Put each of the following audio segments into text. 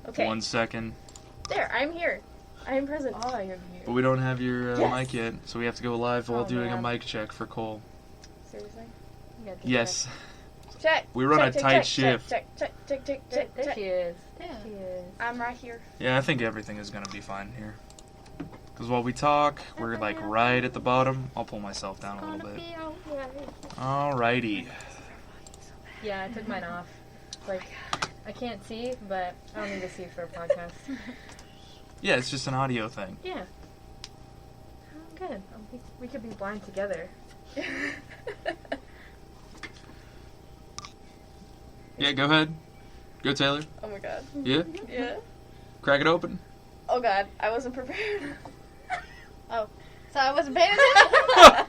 Okay. 1 second. There, I'm here. I am present. Oh, you're But we don't have your Yes. mic yet, so we have to go live while Oh, doing a man. mic check for Cole. Seriously? Yes. Check. We run check, a check, tight check, shift. Check, check, check, check, check, There check. she is. Yeah. She is. I'm right here. Yeah, I think everything is going to be fine here. Because while we talk, we're like right at the bottom. I'll pull myself down a little bit. Alrighty. Yeah, I took mine off. Like, I can't see, but I don't need to see for a podcast. Yeah, it's just an audio thing. Yeah. Oh, good. We could be blind together. Yeah, go ahead. Go, Taylor. Oh my god. Yeah? Yeah. Crack it open. Oh god, I wasn't prepared. Oh, so I wasn't paying attention.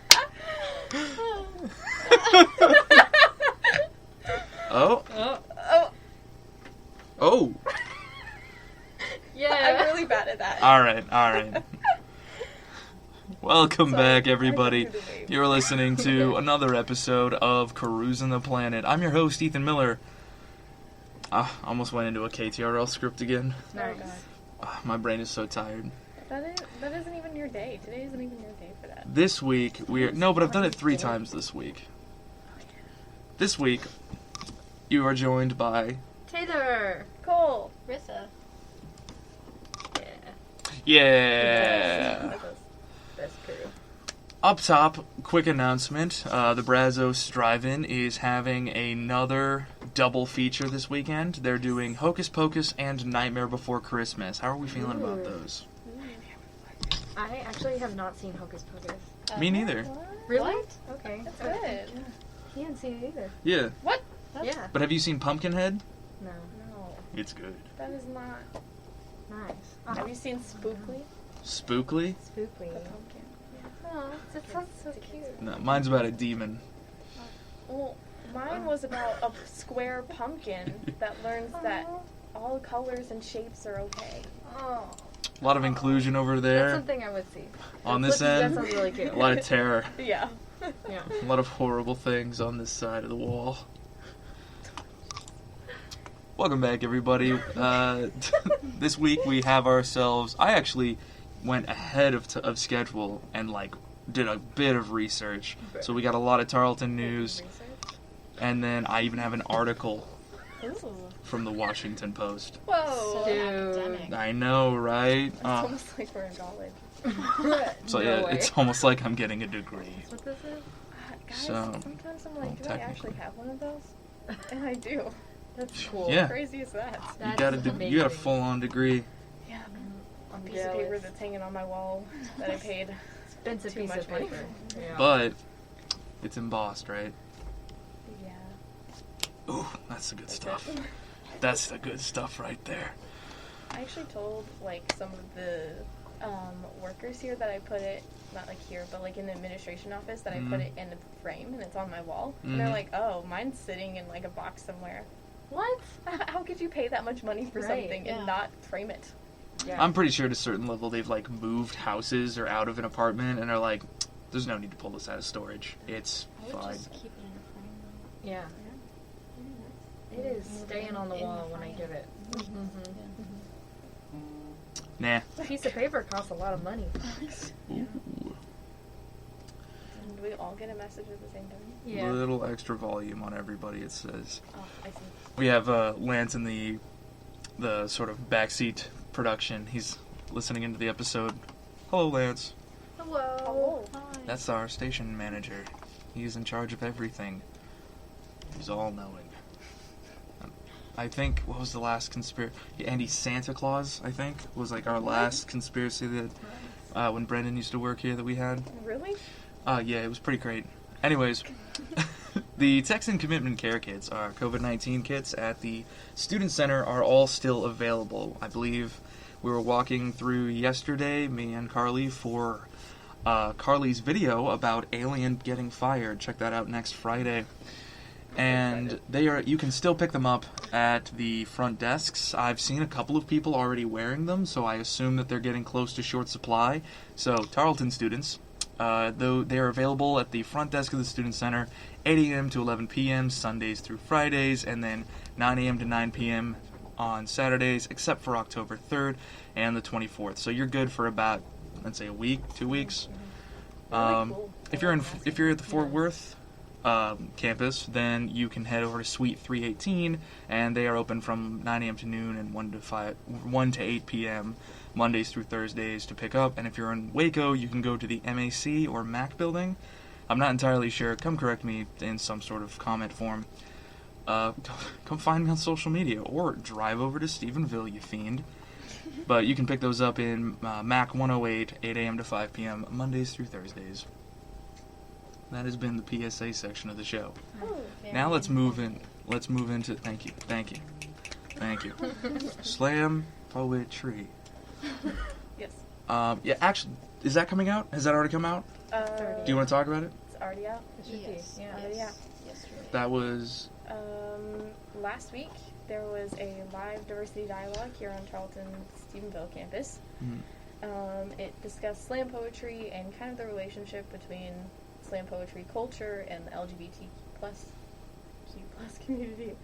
Oh. Oh. Oh, Oh. Yeah. I'm really bad at that. Alright. Welcome Sorry, back, I everybody. threw the wave. You're listening to another episode of Cruisin The Planet. I'm your host, Ethan Miller. Almost went into a KTRL script again. Oh Nice. god. My brain is so tired. That isn't even your day. Today isn't even your day for that. This week, but I've done it 3 times this week. This week, you are joined by... Taylor. Cole. Rissa. Yeah! Best crew. Up top, quick announcement. The Brazos Drive-In is having another double feature this weekend. They're doing Hocus Pocus and Nightmare Before Christmas. How are we feeling about those? I actually have not seen Hocus Pocus. Me neither. What? Really? What? Okay. That's good. He hadn't seen it either. Yeah. What? Yeah. But have you seen Pumpkinhead? No. No, It's good. that is not. Nice. Have you seen Spookly? Spookly? Spookly. The pumpkin. Oh, that sounds so cute. No, mine's about a demon. Well, mine was about a square pumpkin that learns that all colors and shapes are okay. Oh. A lot of inclusion over That's there. something I would see. On this That end, sounds really cute. a lot of terror. Yeah. Yeah. A lot of horrible things on this side of the wall. Welcome back, everybody. This week we have ourselves... I actually went ahead of schedule and, did a bit of research. So we got a lot of Tarleton news, and then I even have an article Ooh. from the Washington Post. Whoa. So Dude. academic. I know, right? It's almost like we're in college. So No yeah, way. it's almost like I'm getting a degree. That's what this is? Guys, So, sometimes I'm well, like, do I actually technically. have one of those? And I do. That's cool. Yeah. How crazy is that? You That's got a amazing. full-on degree. Yeah. I'm Piece of paper jealous. that's hanging on my wall that I paid. Expensive too piece much of paper. money. Yeah. But it's embossed, right? Yeah. Ooh, that's the good That's stuff. it. That's the good stuff right there. I actually told some of the workers here that I put it, not here, but in the administration office that I put it in a frame and it's on my wall. And they're Mhm. like, oh, mine's sitting in a box somewhere. What? How could you pay that much money for Right, something yeah. and not frame it? Yeah. I'm pretty sure at a certain level they've moved houses or out of an apartment and are like, there's no need to pull this out of storage. It's I would fine. just keep it in a frame though. Yeah. It is staying on the wall when I give it. Nah. A piece of paper costs a lot of money. Ooh. And we all get a message at the same time? Yeah. Little extra volume on everybody, it says. Oh, I see. We have Lance in the sort of backseat production. He's listening into the episode. Hello, Lance. Hello. Oh, That's our station manager. He's in charge of everything. He's all-knowing. I think, what was the last conspiracy? Andy Santa Claus, I think, was our last conspiracy that when Brendan used to work here that we had. really? Yeah, it was pretty great. Anyways, the Texan Commitment Care Kits, our COVID-19 kits at the Student Center, are all still available. I believe we were walking through yesterday, me and Carly, for Carly's video about Alien getting fired. Check that out next Friday. And you can still pick them up at the front desks. I've seen a couple of people already wearing them, so I assume that they're getting close to short supply. So, Tarleton students, though they are available at the front desk of the Student Center, 8 a.m. to 11 p.m. Sundays through Fridays, and then 9 a.m. to 9 p.m. on Saturdays, except for October 3rd and the 24th. So you're good for about, let's say, a week, 2 weeks. Really cool. If you're at the Fort Worth campus, then you can head over to Suite 318, and they are open from 9 a.m. to noon and 1 to 8 p.m. Mondays through Thursdays to pick up. And if you're in Waco, you can go to the MAC or MAC building. I'm not entirely sure. Come correct me in some sort of comment form. Come find me on social media, or drive over to Stephenville, you fiend. But you can pick those up in MAC 108, 8 a.m. to 5 p.m. Mondays through Thursdays. That has been the PSA section of the show. Oh, Now let's move in. Let's move into. Thank you. Slam poetry. Yes. Yeah. Actually, is that coming out? Has that already come out? Do you want to talk about it? It's already out. It should Yes. be. Yeah. Already out. Yesterday. That was. Last week there was a live diversity dialogue here on Tarleton's Stephenville campus. It discussed slam poetry and kind of the relationship between slam poetry culture and the LGBTQ plus community.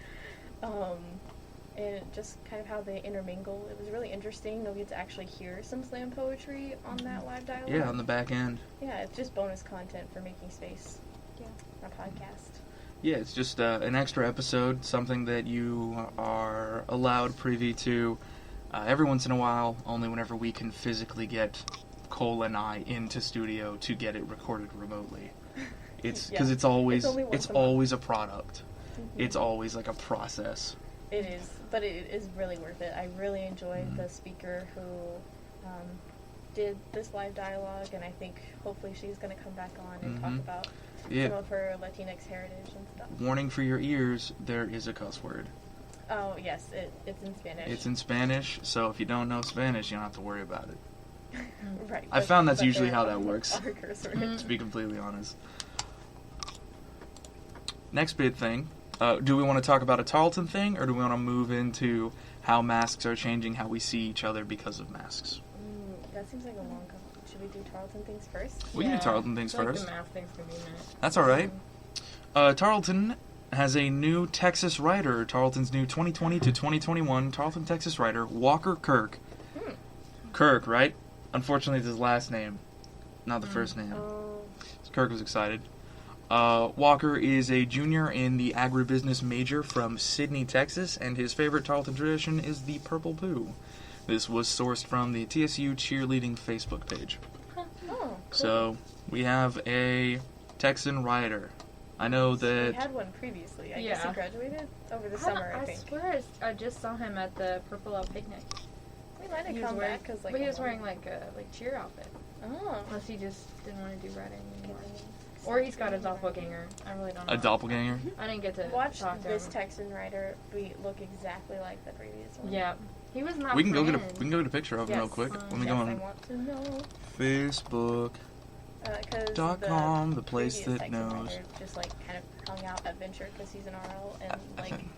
And just kind of how they intermingle. It was really interesting. You'll get to actually hear some slam poetry on that live dialogue. Yeah, on the back end. Yeah, it's just bonus content for making space. Yeah, our podcast. Yeah, it's just an extra episode, something that you are allowed privy to every once in a while, only whenever we can physically get Cole and I into studio to get it recorded remotely. It's because it's always a product. Mm-hmm. It's always like a process. It is, but it is really worth it. I really enjoyed the speaker who did this live dialogue, and I think hopefully she's going to come back on and talk about some of her Latinx heritage and stuff. Warning for your ears, there is a cuss word. Oh, yes, it's in Spanish. It's in Spanish, so if you don't know Spanish, you don't have to worry about it. Right. I found that's usually how that works, Our curse words. to be completely honest. Next big thing. Do we want to talk about a Tarleton thing, or do we want to move into how masks are changing how we see each other because of masks? That seems like a long couple. Should we do Tarleton things first? We can do Tarleton things I feel like first. the math thing's gonna be a minute. That's all right. Tarleton has a new Texas rider. Tarleton's new 2020 to 2021 Tarleton Texas rider, Walker Kirk. Kirk, right? Unfortunately, it's his last name, not the first name. Oh. So Kirk was excited. Walker is a junior in the agribusiness major from Sidney, Texas, and his favorite Tarleton tradition is the purple poo. This was sourced from the TSU cheerleading Facebook page. Oh, cool. So, we have a Texan rider. I know that... We had one previously. I guess he graduated over the I summer, I think. swear I just saw him at the Purple Out picnic. We might have come back because, but he was wearing like a cheer outfit. Oh. Unless he just didn't want to do riding anymore. Or he's got a doppelganger. I really don't know. A doppelganger? I didn't get to Watch talk to this him. Texan rider look exactly like the previous one. Yeah. He was not We can go get a picture of him real Yes. quick. Let me Yes, go I on want to know. Facebook.com, the place previous that Texan knows. rider just like kind of hung out at Venture because he's an RL, and I like think-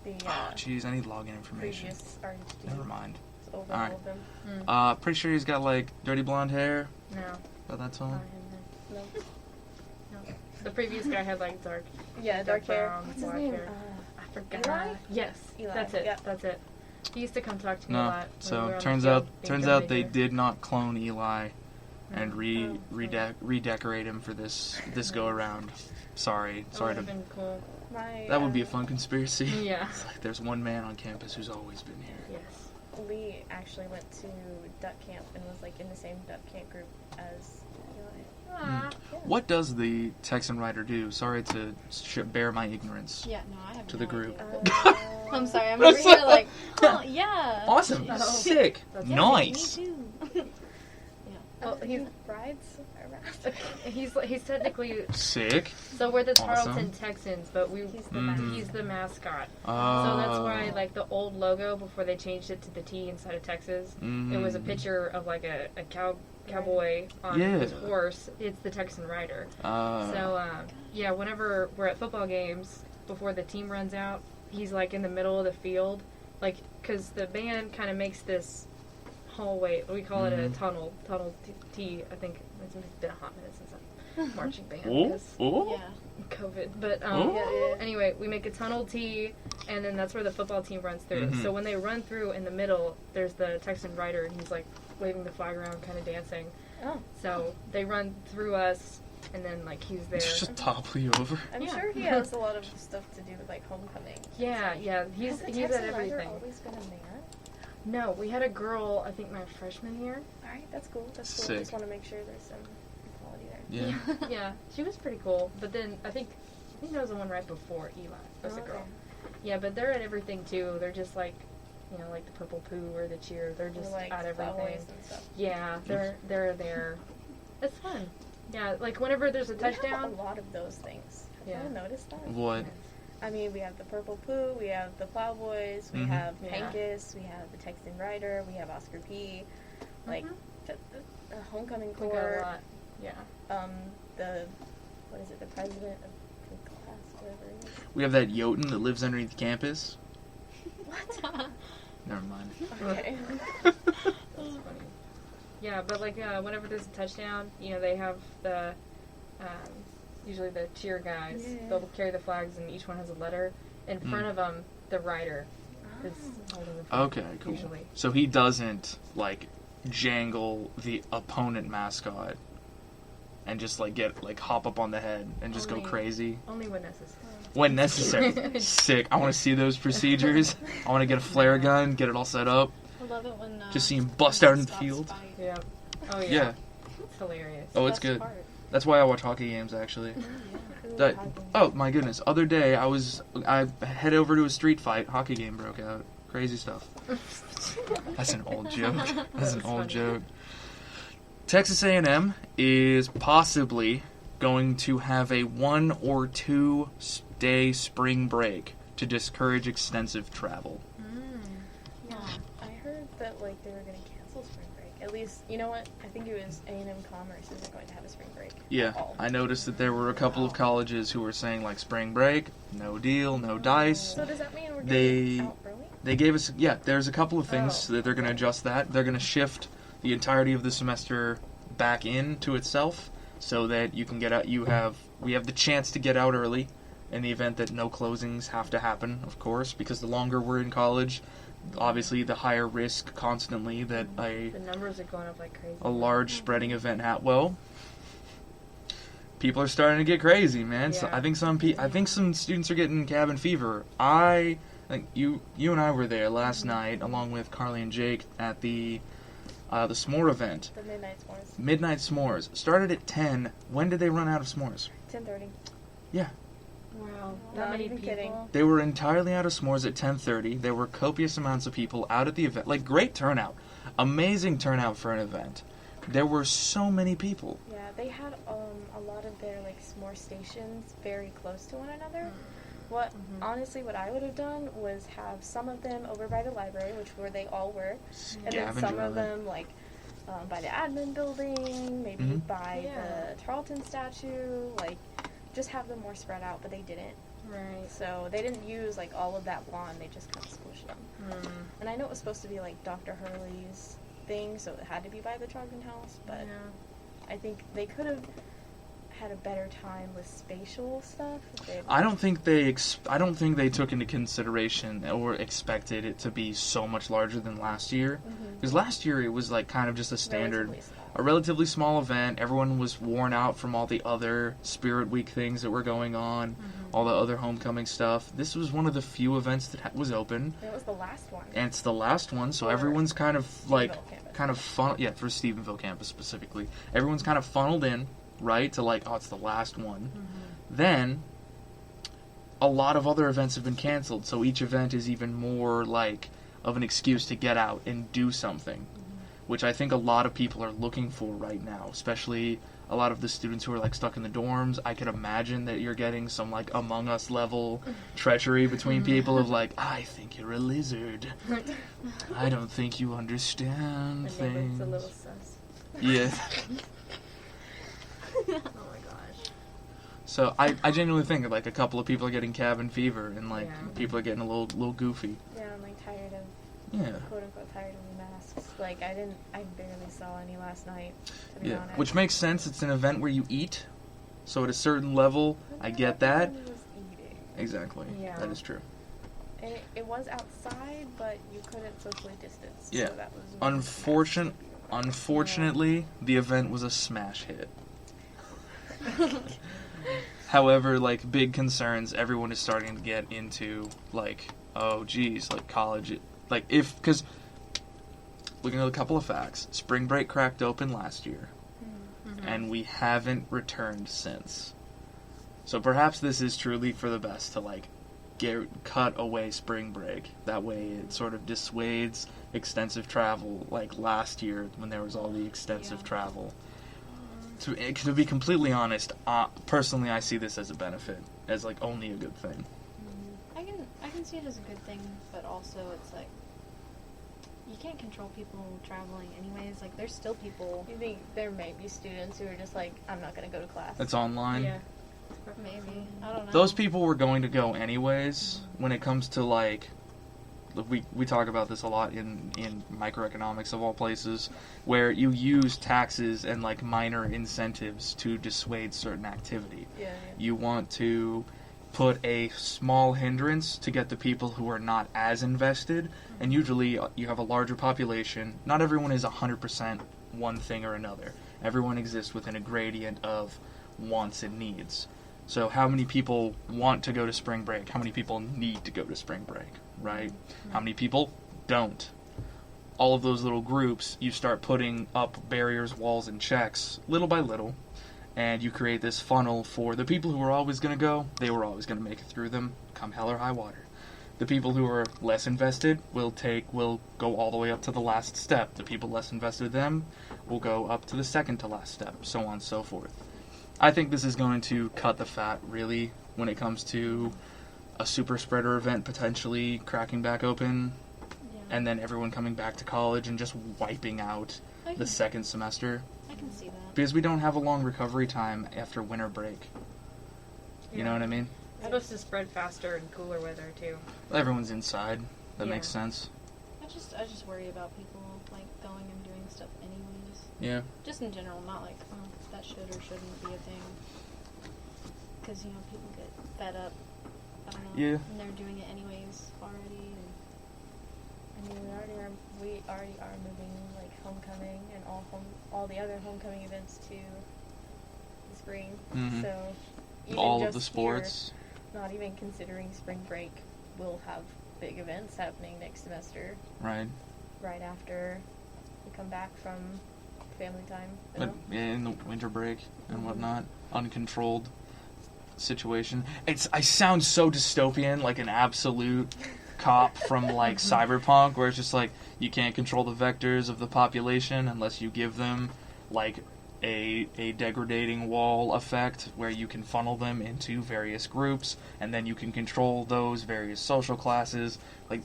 the Oh, jeez, I need login information. previous RHD Never mind. is over All right. all of them. Pretty sure he's got like dirty blonde hair. No. But that's all. Not him then. No. The previous guy had like dark Dark hair. brown, What's his black name? hair. I forgot. Eli? Yes. Eli, That's it. yep. That's it. He used to come talk to me a No, lot. when we so were on the turns field out being drum they major. did not clone Eli and Oh. redecorate him for this go around. Sorry That to. would have been cool. That would be a fun conspiracy. Yeah. It's like there's one man on campus who's always been here. Yes. Lee actually went to duck camp and was like in the same duck camp group as Eli. Aw. What does the Texan rider do? Sorry to bear my ignorance Yeah, no, I have to no the group. idea. I'm sorry, I'm over here like, oh, yeah. Awesome, Oh. sick, That's nice. Me too. Well, He rides around. he's technically Sick. so we're the Awesome. Tarleton Texans, but he's the mascot. So that's why like the old logo before they changed it to the T inside of Texas, it was a picture of like a cowboy on his horse. It's the Texan rider. So yeah, whenever we're at football games before the team runs out, he's like in the middle of the field, like because the band kind of makes this hallway. We call it a tunnel T. I think it's been a hot minute since marching band. Yeah. COVID. But anyway, we make a tunnel T, and then that's where the football team runs through. So when they run through in the middle, there's the Texan Rider, and he's like waving the flag around, kind of dancing. Oh. So they run through us, and then like he's there. Just topple you over. I'm sure he has a lot of stuff to do with like homecoming. Yeah. He's at everything. Rider always been a man? No, we had a girl. I think my freshman year. All right, that's cool. Sick. Just want to make sure there's some equality there. Yeah. Yeah, she was pretty cool. But then I think that was the one right before Eli was a girl. Okay. Yeah, but they're at everything too. They're just like, like the purple poo or the cheer. They're just like at everything. And stuff. Yeah, they're there. It's fun. Yeah, like whenever there's a touchdown. We have a lot of those things. Have you noticed that? What? I mean, we have the Purple Poo, we have the Plowboys, we have Pankus, we have the Texan Rider, we have Oscar P. Like, the homecoming corps. We got a lot. Yeah. The president of the class, whatever it is. We have that Jotun that lives underneath campus. What? Never mind. Okay. That's funny. Yeah, but like whenever there's a touchdown, they have the usually the cheer guys. Yeah. They'll carry the flags, and each one has a letter. In front of them, the rider is holding the flag. Okay, cool. Usually. So he doesn't like jangle the opponent mascot and just hop up on the head and just go crazy. Only when necessary. When necessary. Sick. I want to see those procedures. I want to get a flare gun, get it all set up. I love it when just see him bust out in the field. Yeah. Oh yeah. Yeah. It's hilarious. Oh, it's good. That's why I watch hockey games, actually. Oh my goodness! Other day, I head over to a street fight. Hockey game broke out. Crazy stuff. That's an old joke. That's an old joke. Texas A&M is possibly going to have a 1 or 2 day spring break to discourage extensive travel. Yeah, I heard that they were going to cancel spring break. At least, you know what? I think it was A&M Commerce isn't going to have a spring break. Yeah, I noticed that there were a couple of colleges who were saying spring break, no deal, no dice. So does that mean we're getting out early? They gave us, there's a couple of things that they're going to adjust that. They're going to shift the entirety of the semester back into itself so that you can get out. We have the chance to get out early in the event that no closings have to happen, of course, because the longer we're in college, obviously the higher risk constantly that the numbers are going up like crazy. A large spreading event people are starting to get crazy, man. Yeah. So I think some students are getting cabin fever. I think you and I were there last night along with Carly and Jake at the s'more event. The Midnight S'mores. Midnight S'mores. Started at 10. When did they run out of s'mores? 10:30. Yeah. Wow. Not many people. Kidding. They were entirely out of s'mores at 10:30. There were copious amounts of people out at the event. Great turnout. Amazing turnout for an event. There were so many people. Yeah, they had a lot of their s'more stations very close to one another. Honestly, what I would have done was have some of them over by the library, where they all were, and then some of them by the admin building, maybe by the Tarleton statue, just have them more spread out, but they didn't. Right. So they didn't use all of that lawn; they just kind of squished them. And I know it was supposed to be Dr. Hurley's thing, so it had to be by the Trogdon House, but I think they could have had a better time with spatial stuff. I don't think they took into consideration or expected it to be so much larger than last year. Because last year it was kind of just a standard, relatively small event. Everyone was worn out from all the other Spirit Week things that were going on, all the other homecoming stuff. This was one of the few events that was open. It was the last one. And it's the last one, so everyone's kind of funneled, for Stephenville campus specifically. Everyone's kind of funneled in. Right? To it's the last one. Then, a lot of other events have been canceled, so each event is even more of an excuse to get out and do something, which I think a lot of people are looking for right now, especially a lot of the students who are stuck in the dorms. I could imagine that you're getting some Among Us level treachery between people of I think you're a lizard. I don't think you understand things. A little sus. Yeah. Oh my gosh. So I genuinely think a couple of people are getting cabin fever and people are getting a little goofy. Yeah, I'm tired of quote unquote tired of the masks. I barely saw any last night, to be honest. Which makes sense. It's an event where you eat So at a certain level, I get that. Everyone was eating. Exactly. Yeah. That is true. And it was outside, but you couldn't socially distance. Yeah. So that was Unfortunately, the event was a smash hit. However, like, big concerns, everyone is starting to get into, like, oh, geez, like, college, like, because, looking at a couple of facts, spring break cracked open last year, and we haven't returned since. So perhaps this is truly for the best to, like, cut away spring break. That way it sort of dissuades extensive travel, like last year when there was all the extensive travel. To be completely honest, personally I see this as a benefit, as like only a good thing. I can see it as a good thing, but also it's like you can't control people traveling anyways. Like there's still people. You think there may be students who are just like, I'm not going to go to class. It's online. Yeah. Maybe. I don't know. Those people were going to go anyways. When it comes to like, we talk about this a lot in microeconomics of all places, where you use taxes and like minor incentives to dissuade certain activity. Yeah. You want to put a small hindrance to get the people who are not as invested, and usually you have a larger population. Not everyone is 100% one thing or another. Everyone exists within a gradient of wants and needs. So how many people want to go to spring break? How many people need to go to spring break, right? How many people don't? All of those little groups, you start putting up barriers, walls, and checks, little by little, and you create this funnel for the people who are always going to go, they were always going to make it through them, come hell or high water. The people who are less invested will go all the way up to the last step. The people less invested in them will go up to the second to last step, so on and so forth. I think this is going to cut the fat, really, when it comes to a super spreader event potentially cracking back open, and then everyone coming back to college and just wiping out the second semester. I can see that. Because we don't have a long recovery time after winter break. You know what I mean? It's supposed to spread faster in cooler weather, too. Everyone's inside. That makes sense. I just worry about people, like, going and doing stuff anyways. Yeah. Just in general, not like, oh, that should or shouldn't be a thing. Because, people get fed up. I don't know. Yeah. And they're doing it anyways already. I mean, we already are moving, like, homecoming and all the other homecoming events to the spring. Mm-hmm. So even All of just the sports. Here, not even considering spring break, we'll have big events happening next semester. Right. Right after we come back from family time. But in the winter break and whatnot, uncontrolled situation. I sound so dystopian, like an absolute cop from like Cyberpunk, where it's just like you can't control the vectors of the population unless you give them like a degrading wall effect where you can funnel them into various groups, and then you can control those various social classes. Like,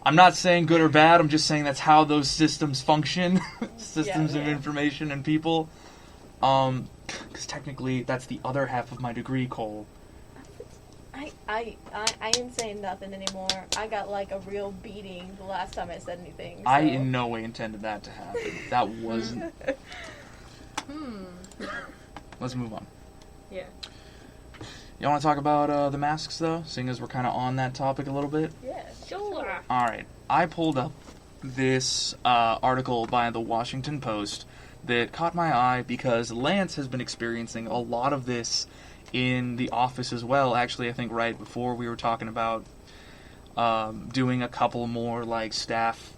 I'm not saying good or bad, I'm just saying that's how those systems function. Systems of information and people. Because technically that's the other half of my degree, Cole. I ain't saying nothing anymore. I got like a real beating the last time I said anything. So. I in no way intended that to happen. That wasn't. Let's move on. Yeah. You want to talk about the masks, though, seeing as we're kind of on that topic a little bit? Yeah, Sure. Alright, I pulled up this article by the Washington Post that caught my eye because Lance has been experiencing a lot of this in the office as well. Actually, I think right before we were talking about doing a couple more staff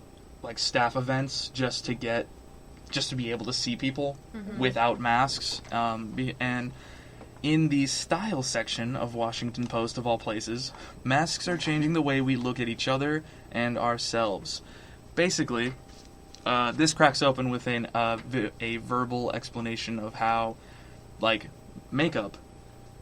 events just to be able to see people without masks. And in the style section of Washington Post, of all places, masks are changing the way we look at each other and ourselves. Basically, this cracks open with a verbal explanation of how, makeup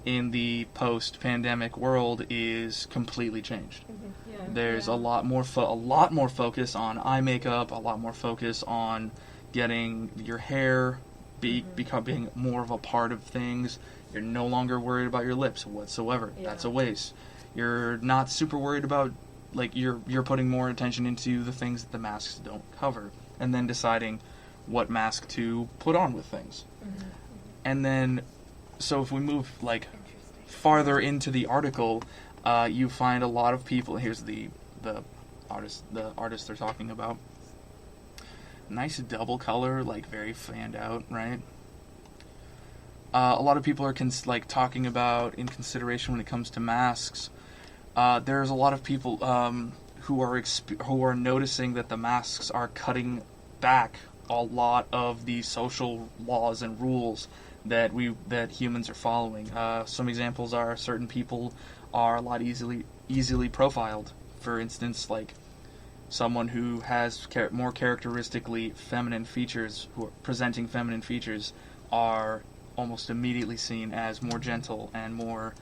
in the post-pandemic world is completely changed. Yeah. There's a lot more focus on eye makeup, a lot more focus on getting your hair becoming more of a part of things. You're no longer worried about your lips whatsoever. Yeah. That's a waste. You're not super worried about, you're putting more attention into the things that the masks don't cover, and then deciding what mask to put on with things. And then, so if we move, like, farther into the article, you find a lot of people. Here's the artist they're talking about. Nice double color, like, very fanned out, right? A lot of people are talking about, in consideration when it comes to masks, there's a lot of people who are noticing that the masks are cutting back a lot of the social laws and rules that humans are following. Some examples are certain people are a lot easily profiled. For instance, like someone who has more characteristically feminine features, who are presenting feminine features, are almost immediately seen as more gentle and more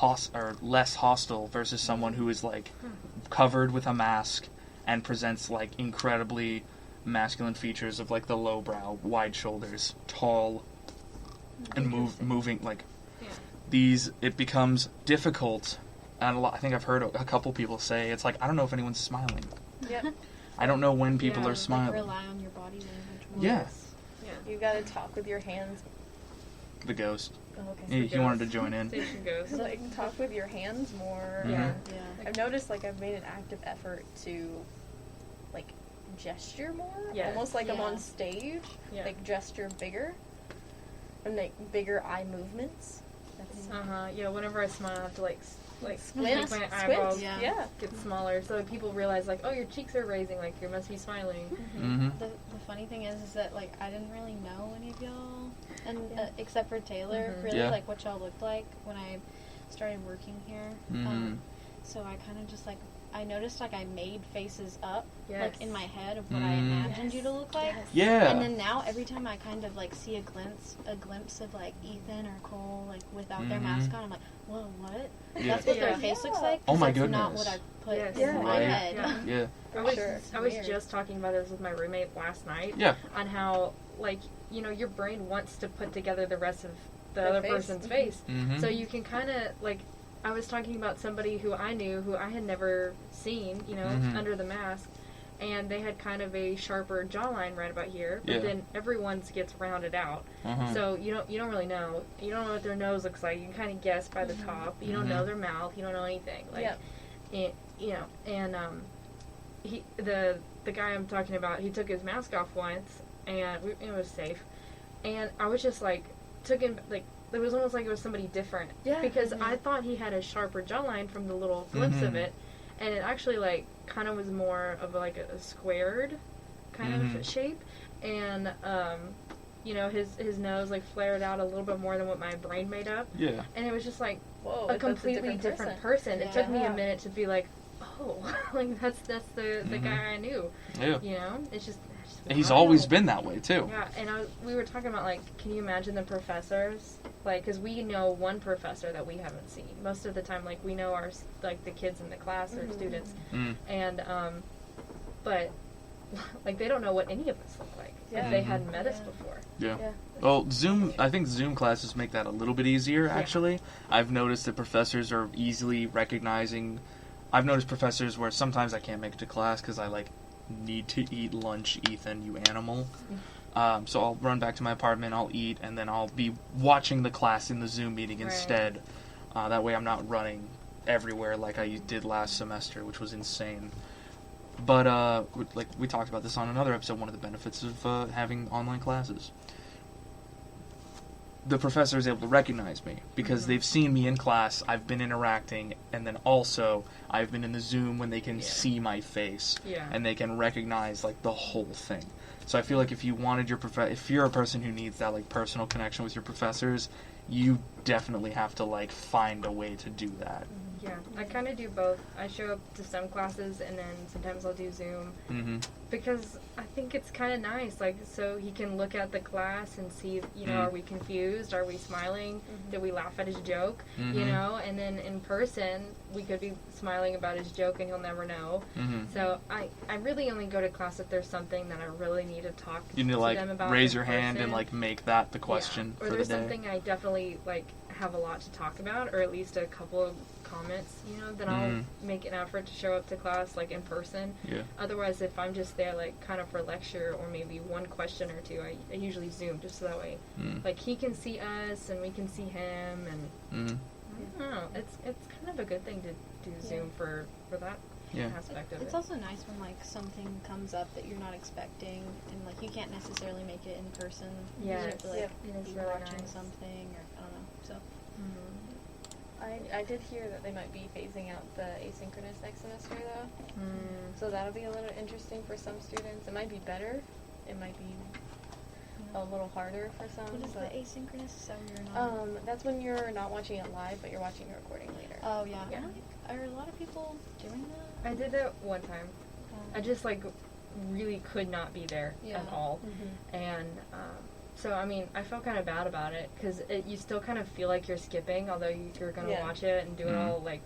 or less hostile versus someone who is like covered with a mask and presents like incredibly masculine features of like the low brow, wide shoulders, tall, and moving like these. It becomes difficult, and I think I've heard a couple people say it's like, I don't know if anyone's smiling. Yep. I don't know when people are smiling. Like rely on your body language more. Yeah. You gotta talk with your hands. The ghost. Oh, okay. He wanted to join in. Station ghost. Like, talk with your hands more. Yeah. I've noticed, like, I've made an active effort to, like, gesture more. Yes. Almost like I'm on stage. Yeah. Like, gesture bigger. And, like, bigger eye movements. That's Yeah, whenever I smile, I have to, like squint. my eyeballs Yeah. get smaller, so people realize, like, oh, your cheeks are raising, like, you must be smiling. Mm-hmm. The funny thing is that, like, I didn't really know any of y'all, and except for Taylor, really, like, what y'all looked like when I started working here. So I kind of just, like, I noticed, like, I made faces up, like, in my head of what I imagined you to look like. Yeah. And then now, every time I kind of, like, see a glimpse of, like, Ethan or Cole, like, without their mask on, I'm like, whoa, what? Yeah. That's what their face looks like? Oh my that's goodness. not what I put Yes. in my Right. head. Yeah. I was just talking about this with my roommate last night. Yeah. On how, like, you know, your brain wants to put together the rest of the Their other face. person's face. Mm-hmm. So you can kind of, like, I was talking about somebody who I knew, who I had never seen, you know, under the mask, and they had kind of a sharper jawline right about here, but then everyone's gets rounded out. So you don't really know. You don't know what their nose looks like. You can kind of guess by the top. You don't know their mouth. You don't know anything. Like, you know, and the guy I'm talking about, he took his mask off once, and it was safe, and I was just like, took him like. It was almost like it was somebody different. Yeah. Because I thought he had a sharper jawline from the little glimpse of it. And it actually, like, kind of was more of, like, a squared kind of shape. And, you know, his nose, like, flared out a little bit more than what my brain made up. Yeah. And it was just, like, whoa, a completely different person. Yeah. It took me a minute to be like, oh, like, that's the guy I knew. Yeah. You know? It's just He's wild. always been that way, too. Yeah, and we were talking about, like, can you imagine the professors? Like, because we know one professor that we haven't seen. Most of the time, like, we know the kids in the class or students. And, but, like, they don't know what any of us look like. If they hadn't met us before. Yeah. Well, I think Zoom classes make that a little bit easier, actually. I've noticed that professors are easily recognizing. I've noticed professors where sometimes I can't make it to class because I, like, need to eat lunch, Ethan, you animal. So I'll run back to my apartment, I'll eat, and then I'll be watching the class in the Zoom meeting instead. That way I'm not running everywhere like I did last semester, which was insane. But, like, we talked about this on another episode, one of the benefits of having online classes. The professor is able to recognize me because they've seen me in class, I've been interacting, and then also I've been in the Zoom when they can see my face and they can recognize, like, the whole thing. So I feel like if you wanted if you're a person who needs that, like, personal connection with your professors, you definitely have to, like, find a way to do that. Yeah, I kind of do both. I show up to some classes, and then sometimes I'll do Zoom. Because I think it's kind of nice, like, so he can look at the class and see, you know, are we confused? Are we smiling? Did we laugh at his joke? You know, and then in person, we could be smiling about his joke, and he'll never know. So I really only go to class if there's something that I really need to talk to them about. You need to, like, raise your hand and, like, make that the question for the day. Or there's something I definitely, like, have a lot to talk about, or at least a couple of comments, you know, then I'll make an effort to show up to class, like, in person. Yeah. Otherwise, if I'm just there, like, kind of for lecture or maybe one question or two, I usually Zoom, just so that way, like, he can see us and we can see him, and I don't know, it's kind of a good thing to do Zoom for that aspect of it. It's also nice when, like, something comes up that you're not expecting, and, like, you can't necessarily make it in person. Yeah, you have to, like, it's be really watching nice. something, or I don't know, so. I did hear that they might be phasing out the asynchronous next semester, though. So that'll be a little interesting for some students. It might be better. It might be a little harder for some. What is the asynchronous? Is that when you're not? That's when you're not watching it live, but you're watching the recording later. Oh, yeah. Yeah. Are a lot of people doing that? I did it one time. I just, like, really could not be there at all. And, so, I mean, I felt kind of bad about it, because you still kind of feel like you're skipping, although you're going to watch it and do it all, like,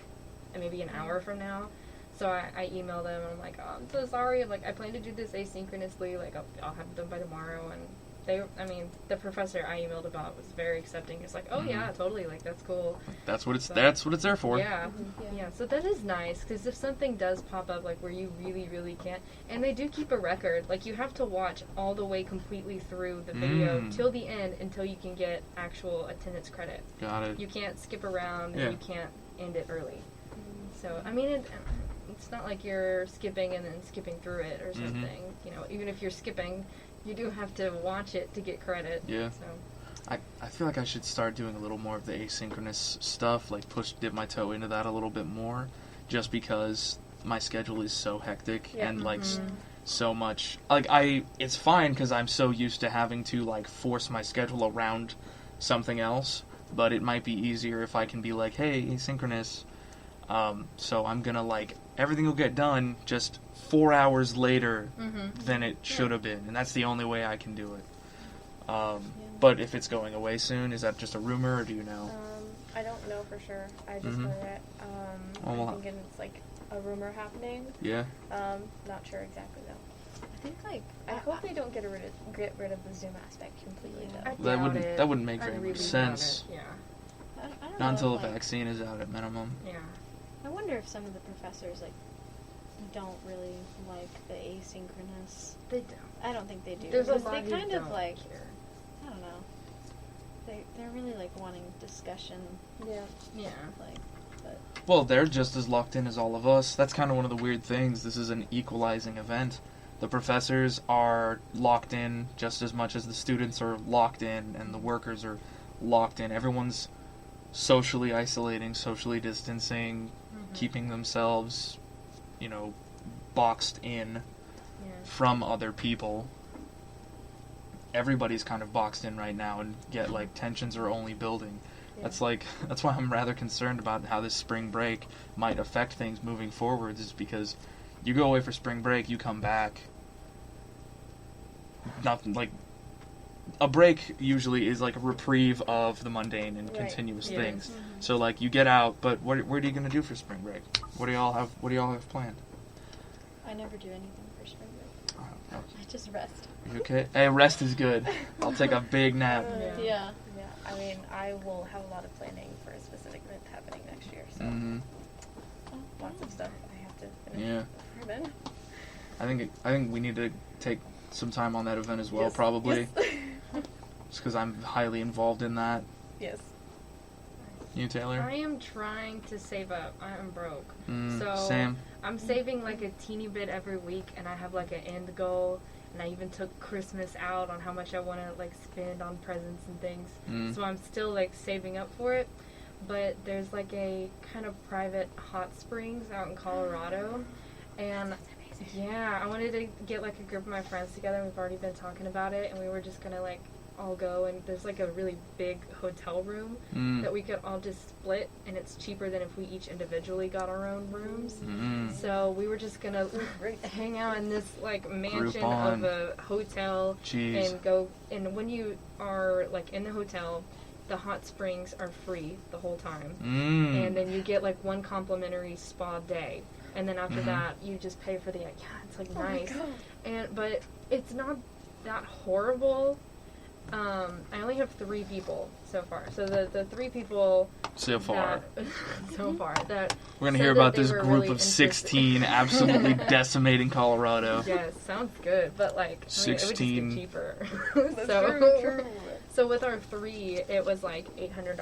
maybe an hour from now. So I emailed them, and I'm like, oh, I'm so sorry. I'm like, I plan to do this asynchronously. Like, I'll have it done by tomorrow. And the professor I emailed about was very accepting. He's like, oh, yeah, totally. Like, that's cool. That's what it's there for. Yeah. Yeah. So that is nice, because if something does pop up, like, where you really, really can't, and they do keep a record. Like, you have to watch all the way completely through the video till the end until you can get actual attendance credit. Got it. You can't skip around, and you can't end it early. So, I mean, it's not like you're skipping and then skipping through it or something. You know, even if you're skipping, you do have to watch it to get credit. Yeah. So. I feel like I should start doing a little more of the asynchronous stuff, like dip my toe into that a little bit more, just because my schedule is so hectic and, like, so much. Like, it's fine because I'm so used to having to, like, force my schedule around something else, but it might be easier if I can be like, hey, asynchronous. So I'm gonna, like, everything will get done just 4 hours later than it should have been, and that's the only way I can do it. But if it's going away soon, is that just a rumor, or do you know? I don't know for sure. I just heard it. I'm thinking it's like a rumor happening. Yeah. Not sure exactly though. I think, like, I hope they don't get rid of the Zoom aspect completely though. That wouldn't make very much sense. Yeah. I don't Not know, until like, the vaccine is out at minimum. Yeah. I wonder if some of the professors, like, don't really like the asynchronous. They don't. I don't think they do. There's a because lot they who kind of don't like, care. I don't know. They're really like wanting discussion. Yeah. Yeah. Like, but Well, they're just as locked in as all of us. That's kind of one of the weird things. This is an equalizing event. The professors are locked in just as much as the students are locked in, and the workers are locked in. Everyone's socially isolating, socially distancing, keeping themselves, you know, boxed in from other people. Everybody's kind of boxed in right now, and yet, like, tensions are only building. Yeah. That's why I'm rather concerned about how this spring break might affect things moving forwards, is because you go away for spring break, you come back, nothing, like, a break usually is like a reprieve of the mundane and continuous things. So, like, you get out, but what are you going to do for spring break? What do y'all have planned? I never do anything for spring break. I just rest. Are you okay? Hey, rest is good. I'll take a big nap. Yeah. I mean, I will have a lot of planning for a specific event happening next year, so lots of stuff I have to finish before then. I think we need to take some time on that event as well, probably. Just because I'm highly involved in that. Yes. You, Taylor? I am trying to save up. I am broke. So same. I'm saving like a teeny bit every week, and I have like an end goal. And I even took Christmas out on how much I want to like spend on presents and things. So I'm still like saving up for it. But there's like a kind of private hot springs out in Colorado, and yeah, I wanted to get like a group of my friends together. We've already been talking about it, and we were just gonna like all go, and there's like a really big hotel room that we could all just split, and it's cheaper than if we each individually got our own rooms. So we were just gonna hang out in this like mansion of a hotel and go, and when you are like in the hotel, the hot springs are free the whole time, and then you get like one complimentary spa day, and then after that you just pay for the it's like nice, but it's not that horrible. I only have 3 people so far. So the 3 people so far that we're gonna hear about this group really of 16 absolutely decimating Colorado. Yeah, sounds good, but like 16. it would just get cheaper. That's true. So with our 3, it was like $800.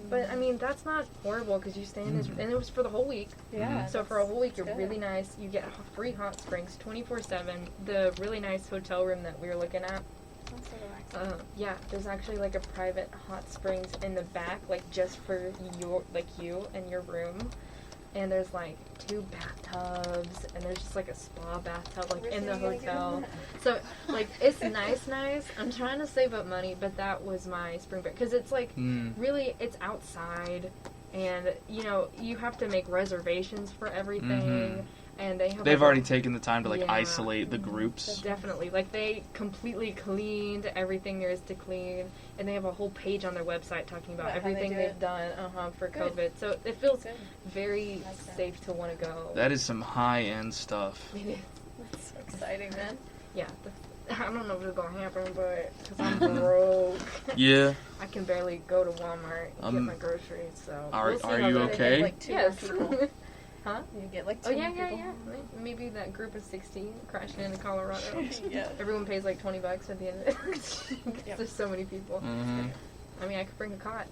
But I mean, that's not horrible because you stay in this, and it was for the whole week. Yeah. So for a whole week, you're really nice. You get free hot springs 24/7. The really nice hotel room that we were looking at. That's so relaxing. Yeah, there's actually like a private hot springs in the back, like just for you and your room. And there's like 2 bathtubs, and there's just like a spa bathtub like in the hotel. So like it's nice. I'm trying to save up money, but that was my spring break because it's like really it's outside, and you know you have to make reservations for everything. And they've already taken the time to like isolate the groups. Definitely, like they completely cleaned everything there is to clean, and they have a whole page on their website talking about everything they've done for COVID. So it feels very safe to want to go. That is some high end stuff. That's so exciting, man. Yeah, I don't know if it's gonna happen, but because I'm broke, yeah, I can barely go to Walmart and get my groceries. So are you okay? Like 2 more people. Huh? You get like 2 people. Yeah. Maybe that group of 16 crashing into Colorado. Yeah. Everyone pays like $20 at the end of it. There's so many people. I mean, I could bring a cot.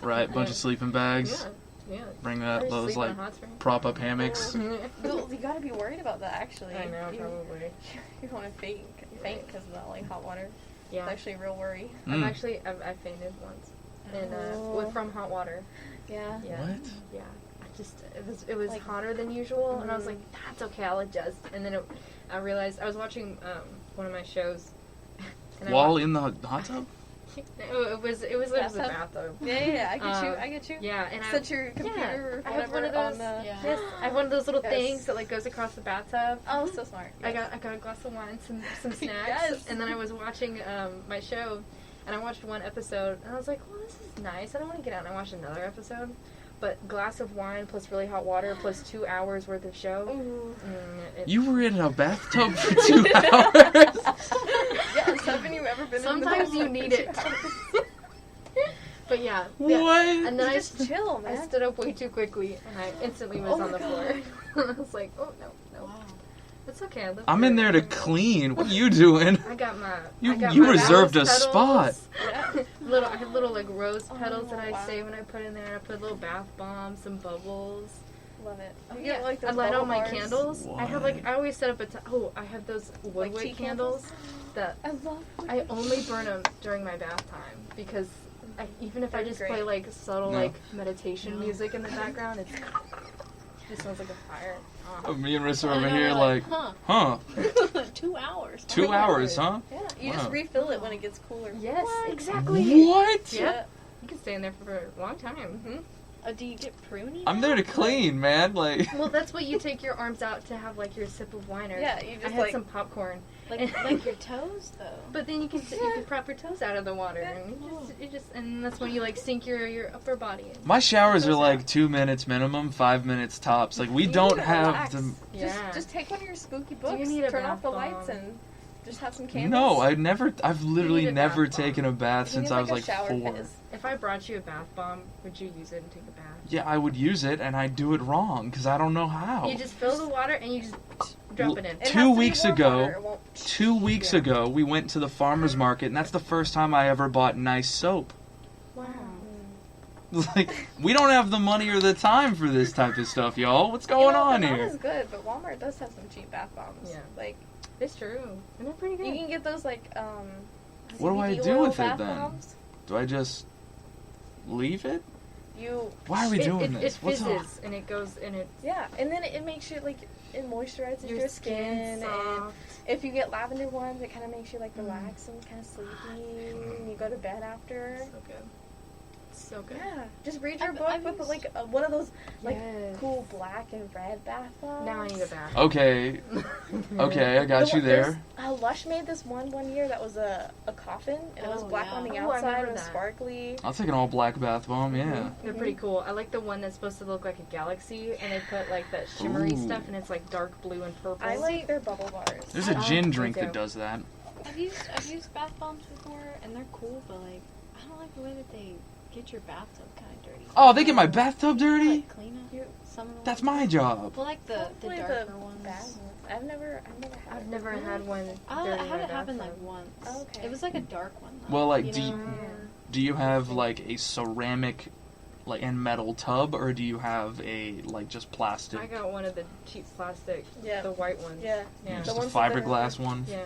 Right, bunch of sleeping bags. Yeah. Bring those like prop up hammocks. Well, you gotta be worried about that actually. I know, probably. You want to faint because of that like hot water. Yeah. It's actually a real worry. I've fainted once, and from hot water. Yeah. What? Yeah. It was like, hotter than usual, and I was like, that's okay, I'll adjust. And then I realized I was watching one of my shows. And while in the hot tub? It was a bathtub. Yeah, I get you. Yeah, and set your computer or whatever I have one of those. Yes, I have one of those little things that like goes across the bathtub. Oh, so smart. Yes. I got a glass of wine, some snacks, and then I was watching my show, and I watched one episode, and I was like, well, this is nice. I don't want to get out and watch another episode. But glass of wine plus really hot water plus 2 hours worth of show. You were in a bathtub for 2 hours? Yes, haven't you ever been Sometimes you need it. But yeah. What? And then just chill, man. I stood up way too quickly, and I instantly was on the floor. I was like, oh, no. Wow. It's okay. I'm in there to clean. What are you doing? I got my. You reserved a spot. Yeah. I have little like rose petals that I save and I put in there. I put a little bath bomb, some bubbles. Love it. You get like those I light all my candles. What? I have I always set up I have those wood candles that I only burn them during my bath time because even if I just play like subtle like meditation music in the background, it smells like a fire. Me and Rissa over here like, huh? 2 hours. 2 hours, huh? Yeah, you just refill it when it gets cooler. Yes, exactly. What? Yeah. You can stay in there for a long time. Mm-hmm. Do you get pruny? I'm there to clean, man. Like. Well, that's what you take your arms out to have like your sip of wine or. Yeah, you just I had some popcorn. Like your toes though. But then you can prop your toes out of the water and and that's when you like sink your upper body in. My showers are like 2 minutes minimum, 5 minutes tops. Like we don't have the. Just take one of your spooky books, turn off the lights, and just have some candles. No, I've literally never taken a bath since I was like 4. If I brought you a bath bomb, would you use it and take a bath? Yeah, I would use it, and I do it wrong because I don't know how. You just fill the water and you just drop it in. 2 weeks ago, 2 weeks ago, we went to the farmer's market, and that's the first time I ever bought nice soap. Wow. Like, we don't have the money or the time for this type of stuff, y'all. What's going on here? That is good, but Walmart does have some cheap bath bombs. Yeah. Like, it's true. And they're pretty good. You can get those, like, what do I do with it, then? Bombs. Do I just leave it? Why are we doing this? It fizzes, and it goes, and it... Yeah, and then it makes you, like, it moisturizes your skin. Soft. And if you get lavender ones, it kind of makes you, like, relax and kind of sleepy. And you go to bed after. So good. So good. Yeah. Just read your book with, like, one of those, like, cool black and red bath bombs. Now I need a bath. Okay. Okay, I got you there. Lush made this one year that was a coffin, and it was black on the outside and sparkly. I'll take an all black bath bomb, yeah. They're pretty cool. I like the one that's supposed to look like a galaxy, and they put like that shimmery stuff, and it's like dark blue and purple. I like their bubble bars. There's a gin drink that does that. I've used bath bombs before, and they're cool, but like I don't like the way that they get your bathtub kind of dirty. Oh, they get my bathtub dirty? Like clean up some of the That's my job. Well, like the darker ones. Bad ones. I've never had one. I had it happen like once. Oh, okay. It was like a dark one though. Well, like, do you have like a ceramic, like, and metal tub, or do you have a like just plastic? I got one of the cheap plastic, the white ones. Yeah. Just a fiberglass one. Yeah.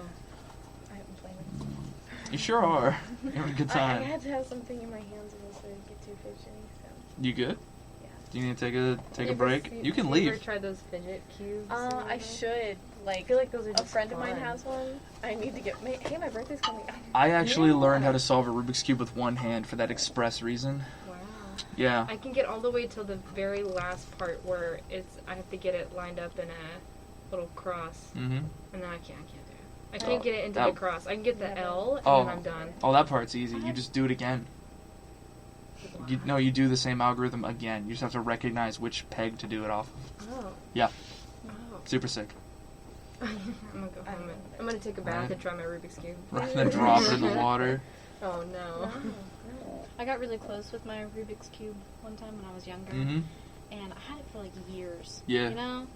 I haven't played with it. You sure are. You're having a good time. I had to have something in my hands or else I would get too fidgety. So. You good? Yeah. Do you need to take a break? You can leave. You ever tried those fidget cubes? I should. Like, I feel like those are just a friend of mine fun. has one. I need to get. Hey, my birthday's coming up. I actually learned how to solve a Rubik's Cube with one hand for that express reason. Wow. Yeah. I can get all the way till the very last part where I have to get it lined up in a little cross. Mm-hmm. And then I can't do it. I can't get it into the cross. I can get the L, and then I'm done. Oh, that part's easy. You just do it again. Wow. You do the same algorithm again. You just have to recognize which peg to do it off of. Oh. Yeah. Oh. Super sick. I'm gonna go home. I'm gonna take a bath and try my Rubik's Cube. Right, then drop it in the water. Oh no. I got really close with my Rubik's Cube one time when I was younger, Mm-hmm. and I had it for like years. Yeah. You know?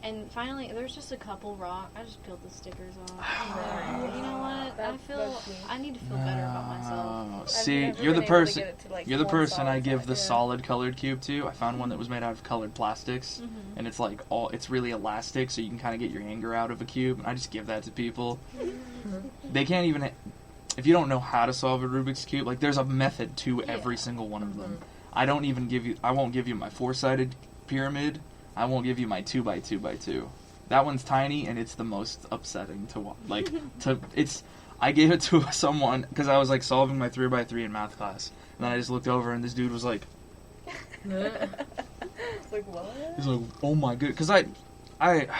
And finally, there's just a couple I just peeled the stickers off. Nice. You know what? I need to feel better about myself. See, you're the person. You're the person I give the solid colored cube to. I found one that was made out of colored plastics, and it's like it's really elastic, so you can kind of get your anger out of a cube. And I just give that to people. They can't even. If you don't know how to solve a Rubik's Cube, like there's a method to every single one of them. I won't give you my 4-sided pyramid. I won't give you my 2x2x2. That one's tiny, and it's the most upsetting to watch. Like, I gave it to someone because I was like solving my 3x3 in math class, and then I just looked over, and this dude was like, like what? He's like, oh my god, because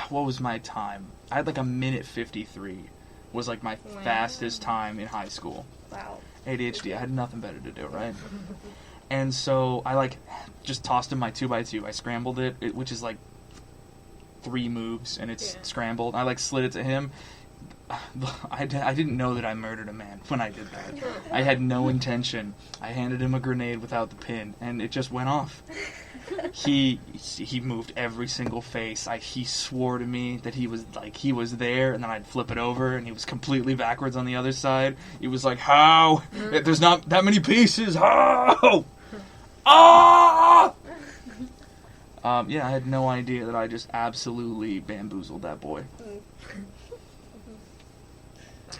what was my time? I had like 1:53. Was like my fastest time in high school. Wow. ADHD. I had nothing better to do, right? And so I like just tossed him my 2x2. I scrambled it, which is like 3 moves, and it's scrambled. I like slid it to him. I didn't know that I murdered a man when I did that. I had no intention. I handed him a grenade without the pin, and it just went off. He moved every single face. He swore to me that he was there, and then I'd flip it over, and he was completely backwards on the other side. He was like, "How? There's not that many pieces. How? Ah!" Yeah, I had no idea that I just absolutely bamboozled that boy.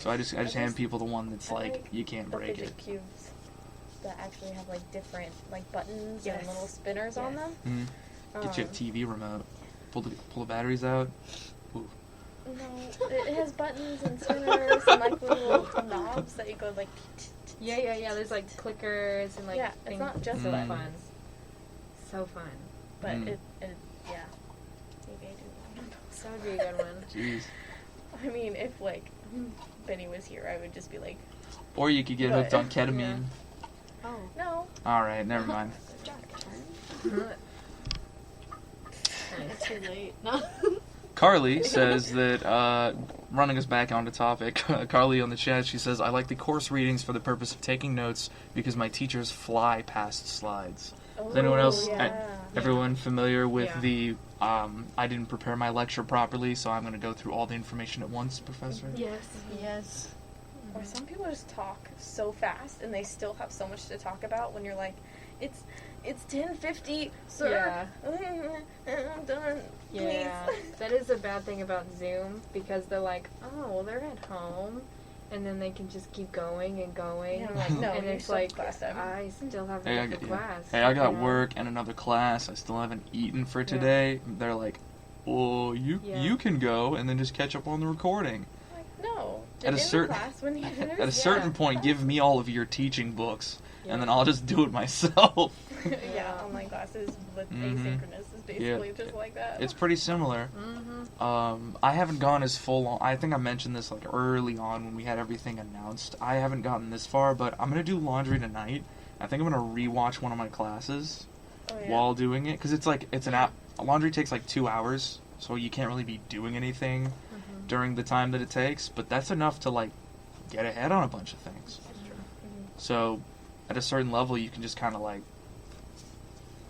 So I just hand people the one that's like you can't break it. Cubes that actually have like different like buttons and little spinners on them. Mm-hmm. Get you a TV remote. Pull the batteries out. Ooh. No, it has buttons and spinners and like little knobs that you go like. Yeah. There's like clickers and like things. It's not just so buttons. fun. So fun. But it maybe I do one of those. That would be a good one. Jeez. I mean, if like Benny was here, I would just be like. Or you could get hooked on ketamine. Yeah. Oh no. All right, never mind. It's too late. No. Carly says that, running us back onto topic, Carly on the chat, she says, I like the course readings for the purpose of taking notes because my teachers fly past slides. Is anyone else, everyone familiar with the, I didn't prepare my lecture properly, so I'm going to go through all the information at once, Professor? Yes. Or some people just talk so fast and they still have so much to talk about when you're like, it's 10:50, sir. I'm done. Please. That is a bad thing about Zoom because they're like, oh, well, they're at home, and then they can just keep going and going. Yeah, like, no, and it's like, class time. I still have another class. Hey, I got work and another class. I still haven't eaten for today. They're like, oh, you can go and then just catch up on the recording. No. At a certain point, give me all of your teaching books, and then I'll just do it myself. Online classes with asynchronous is basically just like that. It's pretty similar. I haven't gone as full on. I think I mentioned this like early on when we had everything announced. I haven't gotten this far, but I'm gonna do laundry tonight. I think I'm gonna rewatch one of my classes while doing it because it's an app. Laundry takes like 2 hours, so you can't really be doing anything during the time that it takes, but that's enough to like get ahead on a bunch of things. So at a certain level, you can just kind of like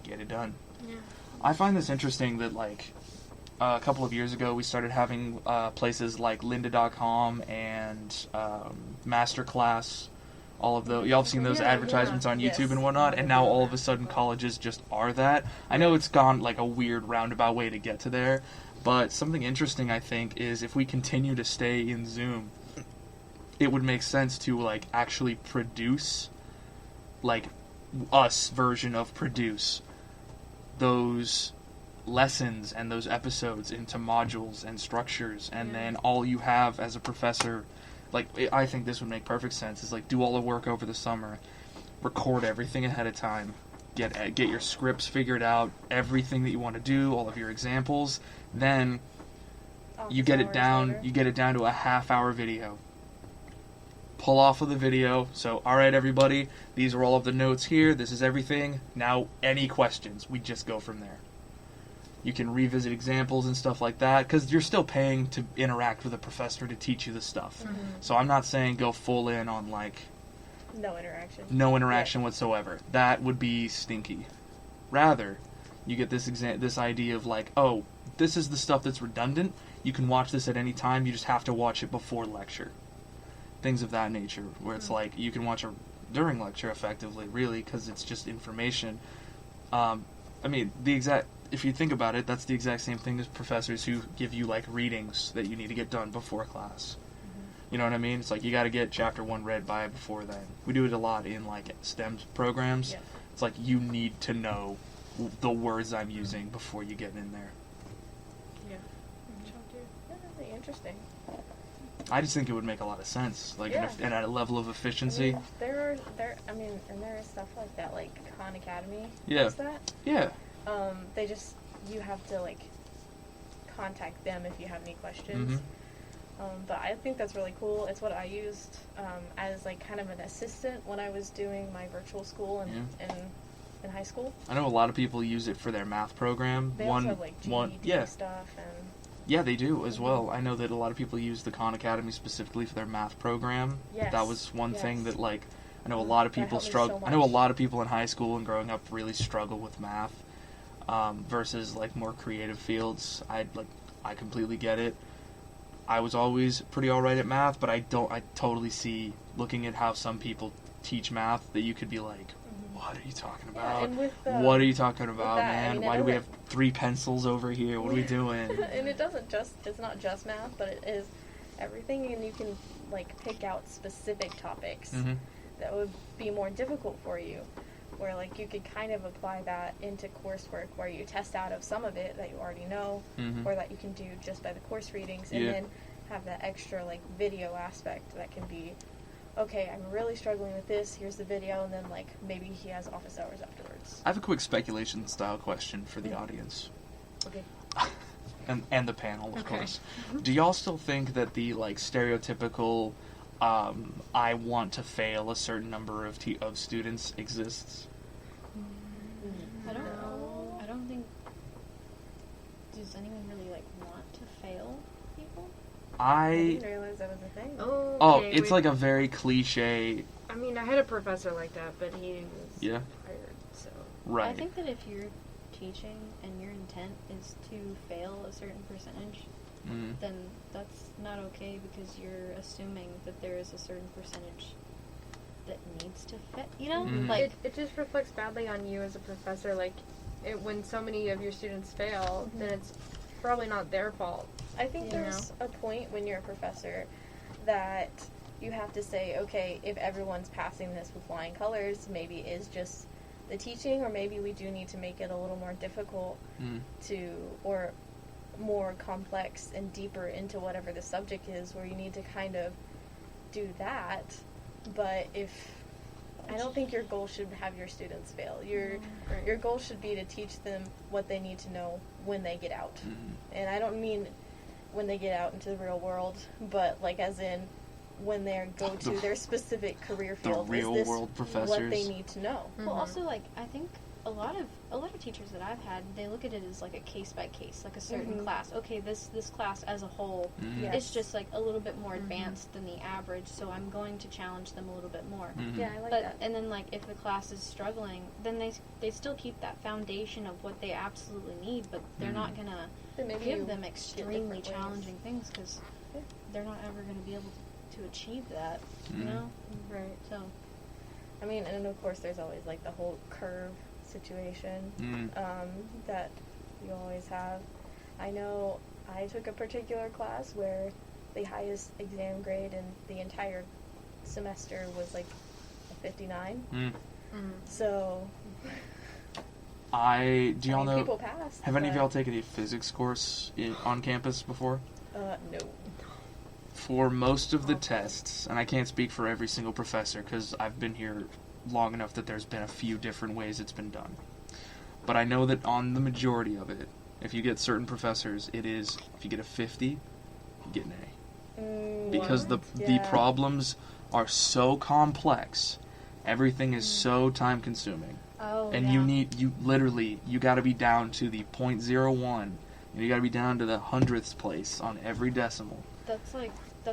get it done. Yeah. I find this interesting that like a couple of years ago we started having places like lynda.com and Masterclass, all of those. Y'all have seen those advertisements on YouTube and whatnot, and now all of a sudden colleges just are that. I know it's gone like a weird roundabout way to get to there, but something interesting I think is if we continue to stay in Zoom, it would make sense to like actually produce like us version of produce those lessons and those episodes into modules and structures, and then all you have as a professor, like I think this would make perfect sense, is like do all the work over the summer, record everything ahead of time, get your scripts figured out, everything that you want to do, all of your examples, then you get it down to a half-hour video. Pull off of the video. So, all right, everybody, these are all of the notes here. This is everything. Now, any questions? We just go from there. You can revisit examples and stuff like that, because you're still paying to interact with a professor to teach you the stuff. Mm-hmm. So I'm not saying go full in on, like... No interaction whatsoever. That would be stinky. Rather, you get this idea of, like, oh, this is the stuff that's redundant. You can watch this at any time. You just have to watch it before lecture. Things of that nature, where it's like you can watch it during lecture effectively, really, because it's just information. I mean, if you think about it, that's the exact same thing as professors who give you like readings that you need to get done before class. You know what I mean? It's like you got to get chapter 1 read by before then. We do it a lot in like STEM programs. Yeah. It's like you need to know the words I'm using before you get in there. Yeah. That's really interesting. I just think it would make a lot of sense, like, and at a level of efficiency. And there is stuff like that, like Khan Academy. Does that. Yeah. You have to like contact them if you have any questions. But I think that's really cool. It's what I used as like kind of an assistant when I was doing my virtual school in high school. I know a lot of people use it for their math program. They also have like GED stuff and. Yeah, they do as well. I know that a lot of people use the Khan Academy specifically for their math program. Yes. That was one thing that, like, I know a lot of people struggle. I know a lot of people in high school and growing up really struggle with math versus like more creative fields. I completely get it. I was always pretty alright at math, but I totally see, looking at how some people teach math, that you could be like, what are you talking about? What are you talking about, man? I mean, why do we have 3 pencils over here? What are we doing? And it's not just math, but it is everything, and you can, like, pick out specific topics that would be more difficult for you, where, like, you could kind of apply that into coursework where you test out of some of it that you already know, or that you can do just by the course readings, and then have that extra, like, video aspect that can be, okay, I'm really struggling with this, here's the video, and then, like, maybe he has office hours afterwards. I have a quick speculation-style question for the audience. Okay. and the panel, of course. Do y'all still think that the, like, stereotypical, I want to fail a certain number of students exists? I don't know. I don't think... Does anyone really, like, want to fail people? I didn't realize that was a thing. Okay, it's like a very cliche... I mean, I had a professor like that, but he was fired, so... Right. I think that if you're teaching and your intent is to fail a certain percentage, then that's not okay, because you're assuming that there is a certain percentage that needs to fit, you know? Like, it just reflects badly on you as a professor. Like, when so many of your students fail, then it's probably not their fault. I think there's a point when you're a professor that you have to say, okay, if everyone's passing this with flying colors, maybe it is just the teaching, or maybe we do need to make it a little more difficult or more complex and deeper into whatever the subject is, where you need to kind of do that. But I don't think your goal should have your students fail. Your goal should be to teach them what they need to know when they get out. And I don't mean when they get out into the real world, but like as in when they go to their specific career field. The real world professors. What they need to know. Well, also, like, I think a lot of teachers that I've had, they look at it as like a case by case, like a certain class. Okay, this class as a whole is just like a little bit more advanced than the average, so I'm going to challenge them a little bit more. Yeah, I like that. And then like if the class is struggling, then they still keep that foundation of what they absolutely need, but they're not gonna give them extremely challenging things because they're not ever gonna be able to achieve that. You know, right? So. I mean, and of course there's always like the whole curve situation that you always have. I know I took a particular class where the highest exam grade in the entire semester was like a 59. So do y'all know, people passed, have any of y'all taken a physics course on campus before? No. For most of the tests, and I can't speak for every single professor because I've been here long enough that there's been a few different ways it's been done. But I know that on the majority of it, if you get certain professors, it is, if you get a 50, you get an A. Because the problems are so complex, everything is so time consuming. And you gotta be down to the 0.01, and you gotta be down to the 100th place on every decimal. That's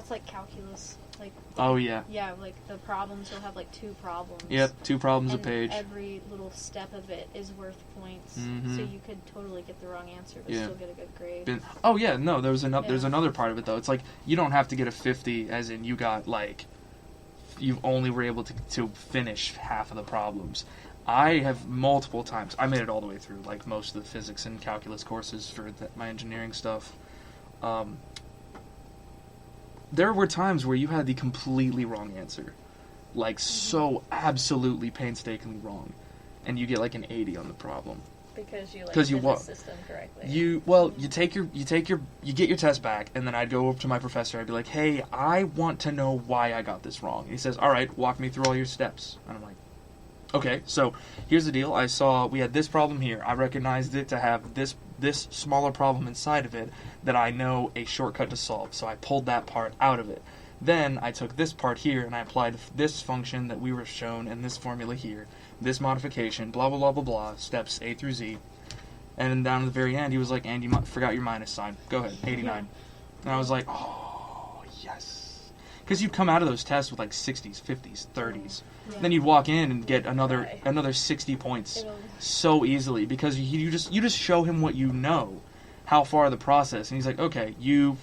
like calculus. Like yeah, like the problems, you'll have like 2 problems. Yep, 2 problems and a page. Every little step of it is worth points, so you could totally get the wrong answer but still get a good grade. There's another part of it though. It's like you don't have to get a 50 as in you got like you only were able to finish half of the problems. I have multiple times, I made it all the way through like most of the physics and calculus courses for my engineering stuff. There were times where you had the completely wrong answer. Like, so absolutely painstakingly wrong. And you get, like, an 80 on the problem. Because you, like, did the system correctly. You get your test back, and then I'd go over to my professor, I'd be like, hey, I want to know why I got this wrong. And he says, alright, walk me through all your steps. And I'm like, okay, so here's the deal. I saw we had this problem here. I recognized it to have this smaller problem inside of it that I know a shortcut to solve. So I pulled that part out of it. Then I took this part here and I applied this function that we were shown in this formula here, this modification, blah, blah, blah, blah, blah, steps A through Z. And then down at the very end, he was like, and you forgot your minus sign. Go ahead, 89. And I was like, oh, yes. Because you'd come out of those tests with like 60s, 50s, 30s. Yeah. Then you'd walk in and get another 60 points so easily because you just show him what you know, how far the process, and he's like, okay, you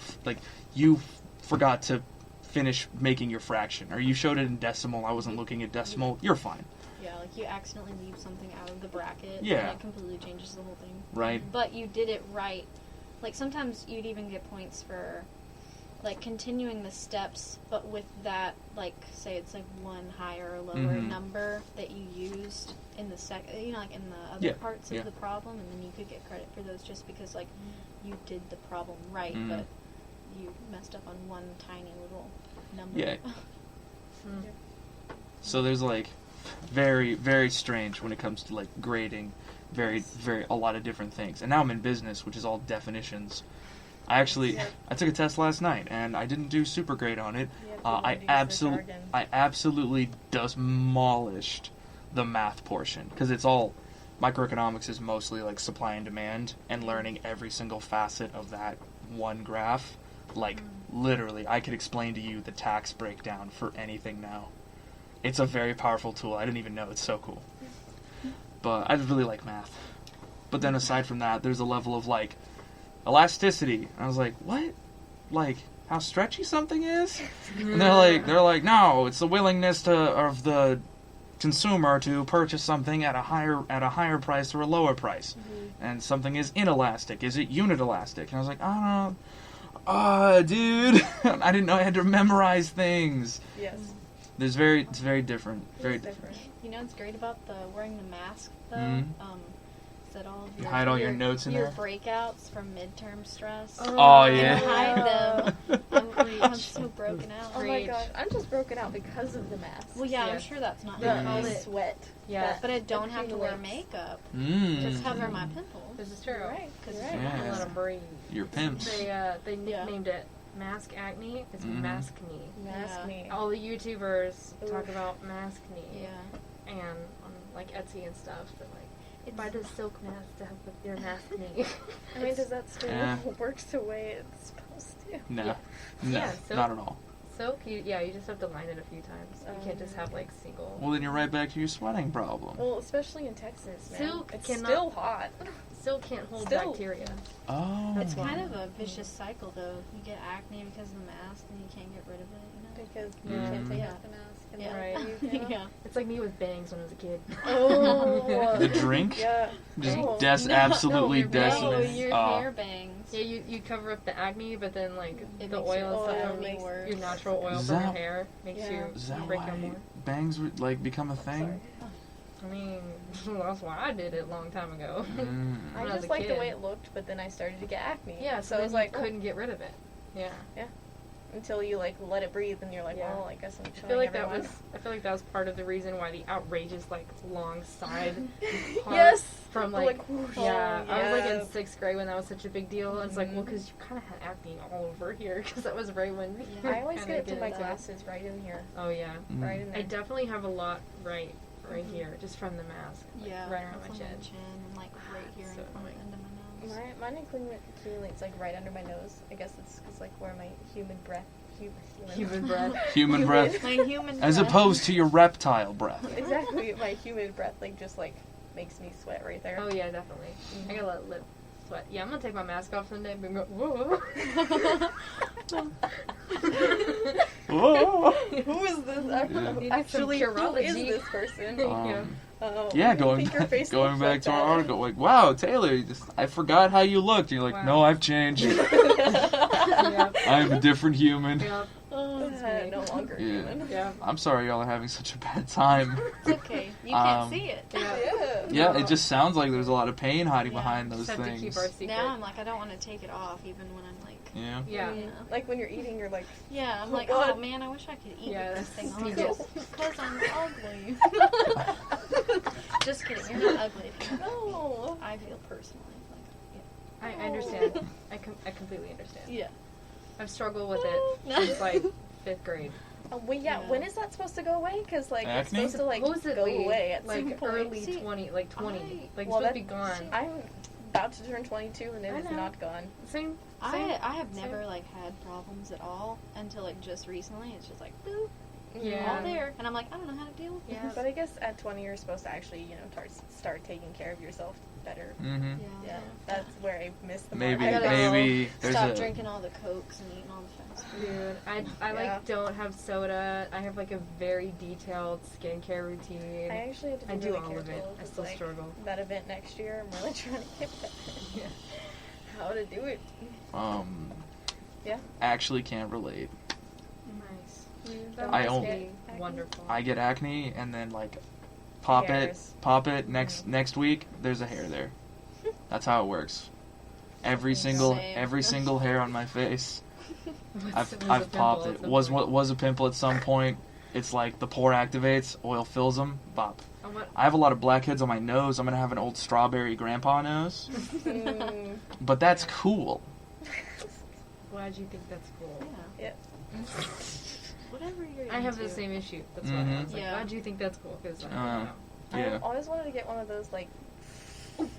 forgot to finish making your fraction, or you showed it in decimal. I wasn't looking at decimal. You're fine. Yeah, like you accidentally leave something out of the bracket. Yeah, and it completely changes the whole thing. Right. But you did it right. Like sometimes you'd even get points for like continuing the steps, but with that, like say it's like one higher or lower number that you used in the like in the other parts of the problem, and then you could get credit for those just because like you did the problem right, but you messed up on one tiny little number. Yeah. So there's like very, very strange when it comes to like grading, very, very a lot of different things. And now I'm in business, which is all definitions. I took a test last night, and I didn't do super great on it. I absolutely demolished the math portion, because it's all, microeconomics is mostly like supply and demand, and learning every single facet of that one graph. Like, literally, I could explain to you the tax breakdown for anything now. It's a very powerful tool. I didn't even know. It's so cool. But I really like math. But then aside from that, there's a level of, like, elasticity. I was like, what? Like, how stretchy something is? And they're like, no, it's the willingness of the consumer to purchase something at a higher price or a lower price. And something is inelastic. Is it unit elastic? And I was like, I don't know. Dude, I didn't know I had to memorize things. Yes. It's very different. Very different. You know what's great about wearing the mask, though? Is that all of you hide all your notes in your there? breakouts from midterm stress. Oh yeah. Hide them. I'm so broken out. Oh my gosh, I'm just broken out because of the mask. Well, yeah, I'm sure that's not the sweat. Yeah, but I don't have to wear makeup. Just cover my pimples. This is true. Right? Because I let them breathe. Your pimps. They nicknamed it Mask Acne. It's Maskne. Maskne. All the YouTubers talk about Maskne. Yeah. And on like Etsy and stuff, but like buy the silk mask to help with your acne. I mean, does that still work the way it's supposed to? No. Yeah, Not at all. Silk, you just have to line it a few times. You can't just have like single. Well, then you're right back to your sweating problem. Well, especially in Texas, man. Silk it's cannot, still hot. Silk can't hold bacteria. Oh. It's kind of a vicious cycle, though. You get acne because of the mask, and you can't get rid of it, you know? Because you can't take off the mask. And Right. Yeah. It's like me with bangs when I was a kid. Oh. The drink? Yeah. Just absolutely decimates. decimates. Your hair bangs. Yeah, you cover up the acne, but then like It the makes oil your stuff oil makes worse. your natural oil from your hair makes you Is that break why out more. bangs would like become a thing? I mean, that's why I did it a long time ago. I When I was just a liked the kid. way it looked, but then I started to get acne. Yeah, so I was like, couldn't get rid of it. Yeah. Until you like let it breathe, and you're like, Yeah. well, I guess I'm showing I feel like everyone. that was part of the reason why the outrageous like long side part Yes. from Like, whoosh. yeah. I was like in 6th grade when that was such a big deal. It's like, well, because you kind of had acne all over here, because that was right when I always kinda get it to my into- glasses right in here, Oh yeah, right in there. I definitely have a lot right here, just from the mask. Like, Yeah, right around my it's chin. on chin and like right here So in annoying. under my nose. Mine accumulates like right under my nose. I guess it's because like where my human breath. Human breath. Human breath. My human As breath. opposed to your reptile breath. Exactly, my humid breath like just like makes me sweat right there. Oh yeah, definitely. I gotta let lip sweat. Yeah, I'm gonna take my mask off someday and go, whoa. Whoa. Who is this? Need Actually, some who is curology. this person? Yeah, going back to our article, like, wow, Taylor, I forgot how you looked. You're like, Wow. no, I've changed. Yeah. I'm a different human. Yeah. No longer Yeah. human. Yeah. I'm sorry y'all are having such a bad time. It's okay. You can't see it. Yeah. Yeah, it just sounds like there's a lot of pain hiding Yeah. behind those Just have to keep things. our secret. Now I'm like, I don't want to take it off even when I'm like, Yeah. Yeah. you know. Like when you're eating, you're like, Yeah, I'm like, What? oh man, I wish I could eat Yeah, with this thing that's on. tedious. Because I'm ugly. Just kidding. You're not ugly. no. I feel personally like, I understand. I completely understand. yeah. I've struggled with it since like 5th grade. Yeah. When is that supposed to go away? Because like it's Acne? supposed to like Supposedly, go away at some like point. early See, 20, like 20. Like well, supposed to be gone. I'm about to turn 22 and it I is know. not gone. Same. I have Same. never like had problems at all until like just recently. It's just like boop, Yeah. all there, and I'm like, I don't know how to deal with Yeah, this. but I guess at 20 you're supposed to actually, start taking care of yourself better. Mm-hmm. Yeah, that's where I missed the Maybe, mark. maybe there's Stop a. drinking all the Cokes and eating all the fast food. Dude, I Yeah. like don't have soda. I have like a very detailed skincare routine. I actually have to be I do really all of careful it. I with, still like, struggle. that event next year. I'm really trying to get better. Yeah. How to do it. Yeah. Actually can't relate. Nice. That I must own- get acne. Wonderful. I get acne and then like pop Hairs. it next week there's a hair there. That's how it works. Every single hair on my face I've popped it. Was a pimple at some point. It's like the pore activates, oil fills them, bop. I have a lot of blackheads on my nose. I'm gonna have an old strawberry grandpa nose. But that's cool. Why do you think that's cool? Yeah. Whatever you're I have the into. same issue. That's why I was like, Yeah. why do you think that's cool? Because I don't know. Yeah. I always wanted to get one of those like,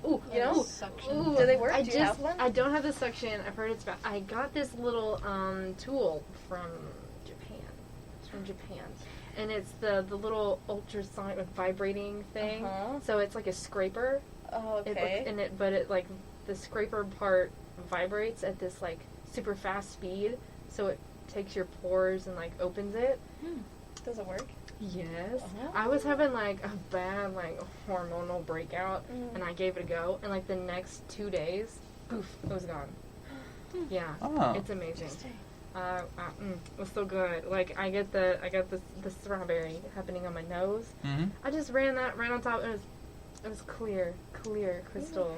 Ooh, you know, Suction. Ooh, do they work? I Do you have one? I don't have the suction. I've heard it's bad. I got this little tool from Japan. It's from Japan, and it's the little ultrasonic vibrating thing. Uh-huh. So it's like a scraper. Oh, okay. But it like the scraper part vibrates at this like super fast speed, so it takes your pores and like opens it. Does it work? Yes. Uh-huh. I was having like a bad like hormonal breakout and I gave it a go and like the next 2 days, poof, it was gone. Yeah. Oh. It's amazing. It was so good. Like I got the strawberry happening on my nose. Mm-hmm. I just ran on top. It was clear crystal.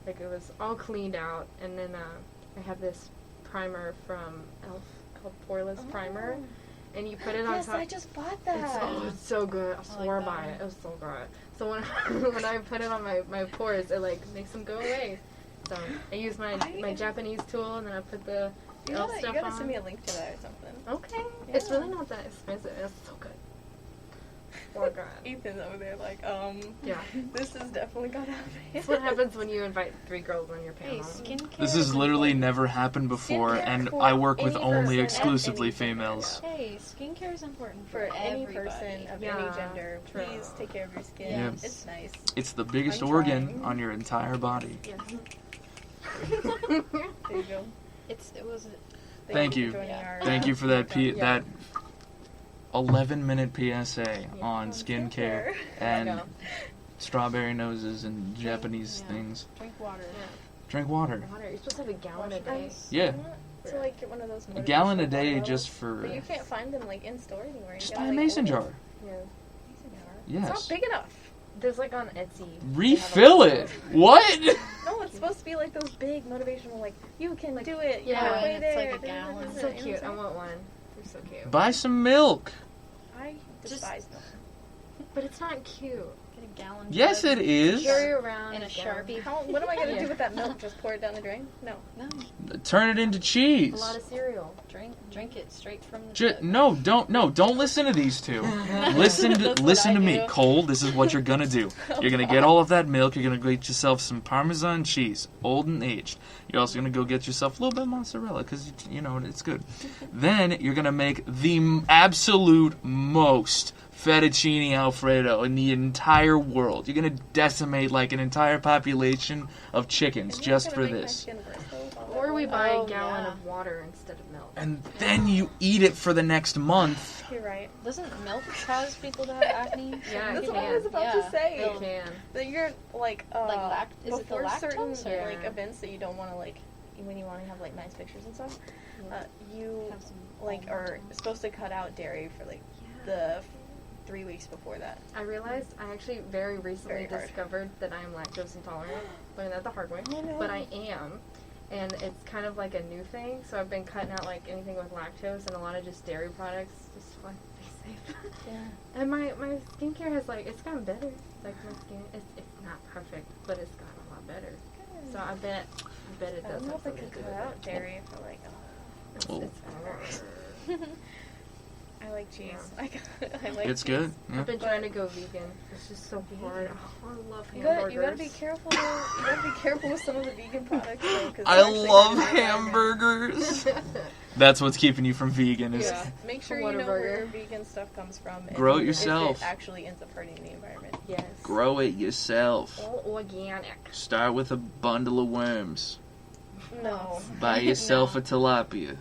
Like it was all cleaned out. And then I have this primer from Elf called Poreless Primer. And you put it on Yes, top. I just bought that. It's so good. I swore like by that. it. It was so good. So when when I put it on my pores, it like makes them go away. So I use my Japanese tool and then I put the elf You stuff gotta on. send me a link to that or something. Okay. Yeah. It's really not that expensive. It's so good. Oh god. Ethan's over there like, Yeah. this is definitely gonna happen. That's what happens when you invite 3 girls on your Hey, panel. skincare. This has literally never happened before, Skincare and for I work with any only person exclusively of any gender. females. Hey, skincare is important For any everybody. person of Yeah, any gender, true. please take care of your skin. Yeah. It's nice. It's the biggest I'm organ trying. on your entire body. Yes. There you go. It was. Thank you. for joining Yeah. our- Thank you for that Yeah. that 11-minute PSA on On skincare skincare. and know. strawberry noses and Japanese Yeah. things. Drink water. Drink water. Water. You're supposed to have a gallon a I'm day. Yeah. To like get one of those. A gallon a motivational day bottles, just for... But you can't find them like in store anywhere. You Just gotta, buy a like, mason order jar. Yeah. Mason jar. Yes. It's not big enough. There's like on Etsy. Refill they have a- it! What? No, it's supposed to be like those big motivational, like, you can do it. yeah, You're and way it's there. like a gallon. It's so cute. I want one. They're so cute. Buy some milk. I despise milk. But it's not cute. Get a gallon. Yes, jug. it is. Carry around And a gallon. Sharpie. What am I gonna Yeah. do with that milk? Just pour it down the drain? No. No, Turn it into cheese. A lot of cereal. drink it straight from the. jug. No, don't listen to these two. Listen to That's what I me, do. Cole. This is what you're gonna do. You're gonna get all of that milk. You're gonna get yourself some Parmesan cheese, old and aged. You're also gonna go get yourself a little bit of mozzarella because you know it's good. Then you're gonna make the absolute most fettuccine Alfredo in the entire world. You're gonna decimate like an entire population of chickens Isn't just that for gonna make my this. skin bristle with all that Or we oil? buy Oh, a gallon yeah. of water instead of milk. And then you eat it for the next month. You're right. Doesn't milk cause people to have acne? Yeah, That's it what I can. was about Yeah. to say. It can. That you're like is it the before certain lactose or- like events that you don't want to like when you want to have like nice pictures and stuff. You Have some like almond are milk. supposed to cut out dairy for like the 3 weeks before that. I realized I actually very recently Very hard. discovered that I am lactose intolerant. Learned that the hard way. Oh, no. But I am. And it's kind of like a new thing. So I've been cutting out like anything with lactose and a lot of just dairy products just to like be safe. Yeah. And my skincare has like, it's gotten better. Like my skin, it's not perfect, but it's gotten a lot better. So I bet it I does don't know have if I something could to do cut with out it. dairy for like. Oh. It's I like cheese. I like. It's cheese. good. Yeah. I've been trying to go vegan. It's just so hard. Oh, I love You hamburgers. gotta be careful. You gotta be careful with some of the vegan products. Though, 'cause I they're actually love hurting the environment. hamburgers. That's what's keeping you from vegan. Is Yeah. Make sure you know where vegan stuff comes from. And Grow it if yourself. It actually ends up hurting the environment. Yes. grow it yourself. All organic. Start with a bundle of worms. No. Buy yourself a tilapia.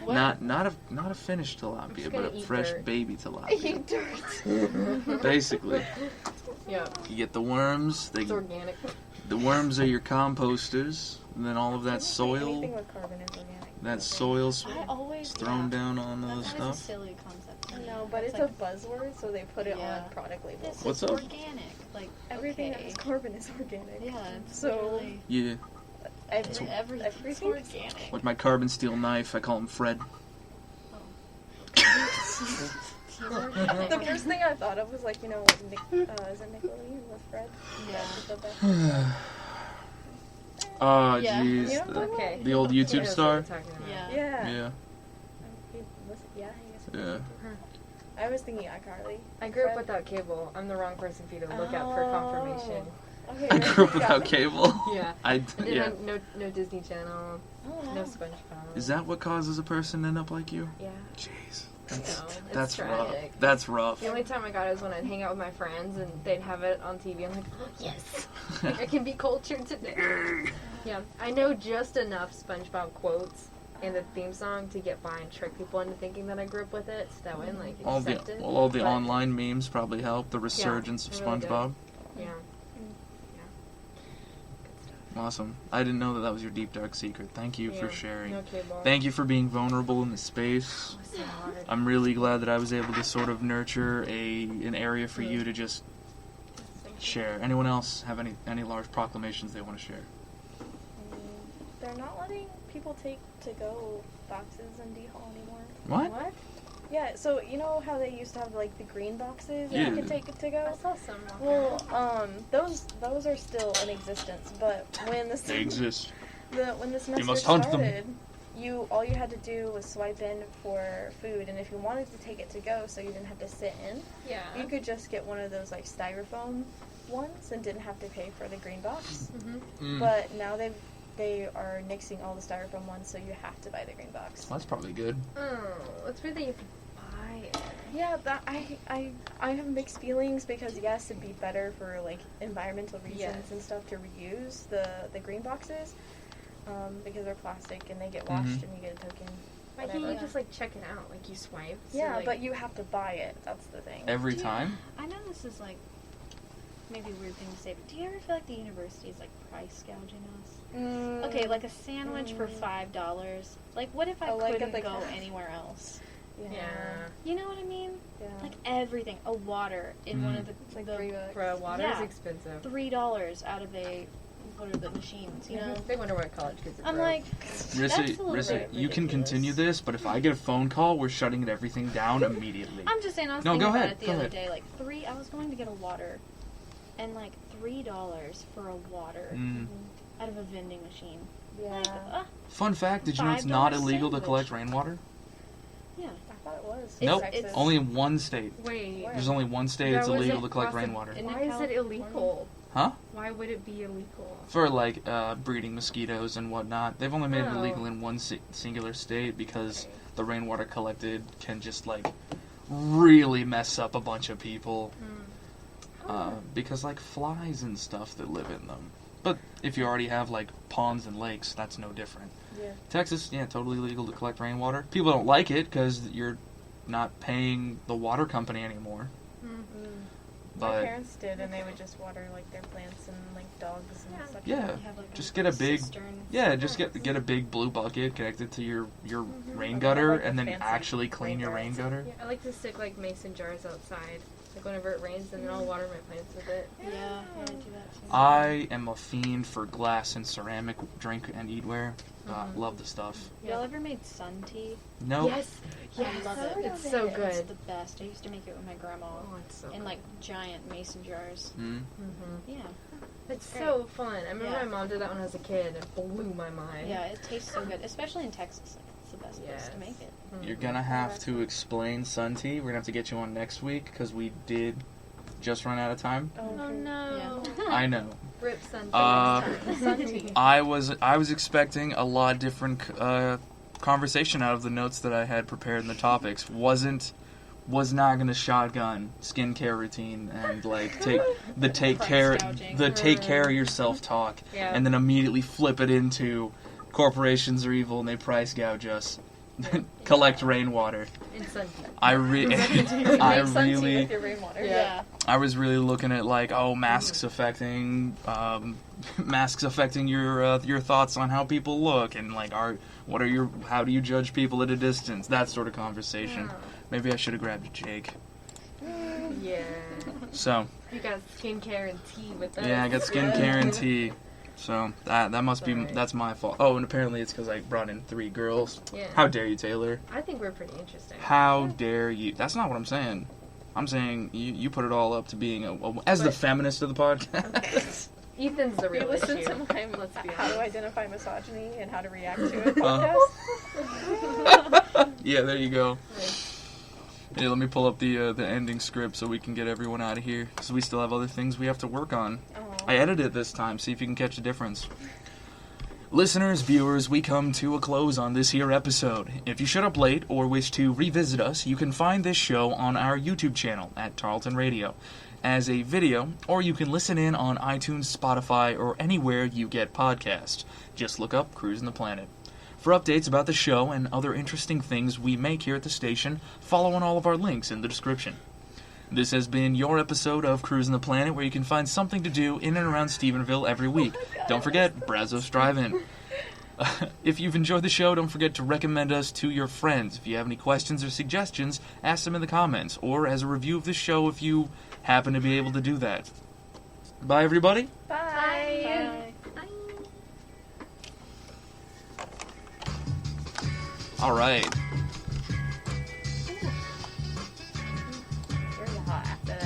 What? Not a finished tilapia, just but gonna a eat fresh dirt. baby tilapia. Eat dirt. Basically, Yeah. you get the worms. It's organic. The worms are your composters, and then all of that Anything soil, with carbon is organic. that soil's I always thrown down on That the is a stuff. silly concept. to me. No, but it's like, a buzzword, so they put it Yeah. on product labels. This What's is up? organic. Like Everything that okay. has carbon is organic. Yeah, it's So- really Yeah, Everything's everything's organic. like my carbon steel knife. I call him Fred. The first thing I thought of was like, you know, like is it Nickelodeon with Fred? Yeah. Oh, Yeah. jeez. You know what I'm Okay. The old He YouTube knows star? what we're talking about. Yeah. Yeah. Yeah. Yeah, I guess. Yeah. I was thinking iCarly. I grew up Fred. without cable. I'm the wrong person for you to look out for confirmation. Okay, I grew up you got without me. cable. Yeah. I Didn't yeah. have no Disney Channel, Oh, no wow. SpongeBob. Is that what causes a person to end up like you? Yeah. Jeez. No, it's That's rough. tragic. That's rough. The only time I got it was when I'd hang out with my friends and they'd have it on TV. I'm like, oh, yes, like I can be cultured today. Yeah, I know just enough SpongeBob quotes in the theme song to get by and trick people into thinking that I grew up with it, so that way I'm like All accepted. the online memes probably help. The resurgence of it really did. SpongeBob. Yeah. Awesome. I didn't know that was your deep dark secret. Thank you for Yeah, sharing. No cable. Thank you for being vulnerable in this space. It was so hard. I'm really glad that I was able to sort of nurture an area for you to just share. Anyone else have any large proclamations they want to share? They're not letting people take to-go boxes in D-Hall anymore. What? What? Yeah, so you know how they used to have like the green boxes that Yeah. you could take it to I go? saw some. Well, those are still in existence, but when They the exist. when the semester must hunt them. started, all you had to do was swipe in for food, and if you wanted to take it to go so you didn't have to sit in, you could just get one of those like styrofoam ones and didn't have to pay for the green box. But now they are nixing all the styrofoam ones, so you have to buy the green box. That's probably good. Oh, it's weird that you have to buy it. Yeah, I have mixed feelings because yes, it'd be better for like environmental reasons and stuff to reuse the green boxes, because they're plastic and they get washed and you get a token. Why can't you just like check it out? Like you swipe. So, Yeah, like, but you have to buy it. That's the thing. Every time? I know this is like maybe a weird thing to say, but do you ever feel like the university is like price gouging us? Okay, like a sandwich for $5. Like, what if I couldn't go anywhere else? Yeah. You know what I mean? Yeah. Like everything. A water in one of the... It's like $3. Bro, water is expensive. $3 out of what are the machines, you know? They wonder what college kids are. I'm like, Rissa, you can continue this, but if I get a phone call, we're shutting everything down immediately. I'm just saying, I was thinking about it the other day. Like, I was going to get a water, and like $3 for a water out of a vending machine. Yeah. Like, Fun fact, did you know it's not illegal to collect rainwater? Yeah. I thought it was. Nope. Texas. Only in one state. Wait. There's only one state it's illegal to collect rainwater. Why is it illegal? Huh? Why would it be illegal? For, like, breeding mosquitoes and whatnot. They've only made it illegal in one singular state because the rainwater collected can just, like, really mess up a bunch of people. Because, like, flies and stuff that live in them. But if you already have, like, ponds and lakes, that's no different. Yeah. Texas, totally legal to collect rainwater. People don't like it because you're not paying the water company anymore. My But parents did, and they would just water like their plants and like dogs and stuff. yeah, just get a big get a big blue bucket connected to your rain gutter, like and then fancy actually clean your rain gutter. Yeah, I like to stick like mason jars outside. Like whenever it rains, and then I'll water my plants with it. Yeah, I do that too. I am a fiend for glass and ceramic drink and eatware. Love the stuff. Y'all ever made sun tea? No. Yes, I love it. It's so good. It's the best. I used to make it with my grandma in like giant mason jars. Yeah. It's so fun. I remember my mom did that when I was a kid. It blew my mind. Yeah, it tastes so good, especially in Texas. Like, it's the best place to make it. You're gonna have to explain sun tea. We're gonna have to get you on next week because we did just run out of time. Oh no! Yeah. I know. Rip sun tea. I was expecting a lot different conversation out of the notes that I had prepared in the topics. Was not gonna shotgun skincare routine and like take care of yourself talk, and then immediately flip it into corporations are evil and they price gouge us. Collect rainwater. I was really looking at like masks affecting your thoughts on how people look and like how do you judge people at a distance, that sort of conversation. Maybe I should have grabbed Jake. Yeah. So you got skincare and tea with us. Yeah, I got skincare and tea. So that must be that's my fault. Oh, and apparently it's because I brought in 3 girls. Yeah. How dare you, Taylor? I think we're pretty interesting. How dare you? That's not what I'm saying. I'm saying you put it all up to being the feminist of the podcast. Okay. Ethan's the real you listen issue. to my how to identify misogyny and how to react to it podcast. Yeah, there you go. Hey, let me pull up the ending script so we can get everyone out of here because we still have other things we have to work on. I edited it this time. See if you can catch the difference. Listeners, viewers, we come to a close on this here episode. If you showed up late or wish to revisit us, you can find this show on our YouTube channel at Tarleton Radio as a video, or you can listen in on iTunes, Spotify, or anywhere you get podcasts. Just look up Cruisin The Planet. For updates about the show and other interesting things we make here at the station, follow on all of our links in the description. This has been your episode of Cruisin The Planet, where you can find something to do in and around Stephenville every week. Don't forget, Brazos Drive-In. If you've enjoyed the show, don't forget to recommend us to your friends. If you have any questions or suggestions, ask them in the comments, or as a review of the show if you happen to be able to do that. Bye, everybody. Bye. Bye. All right.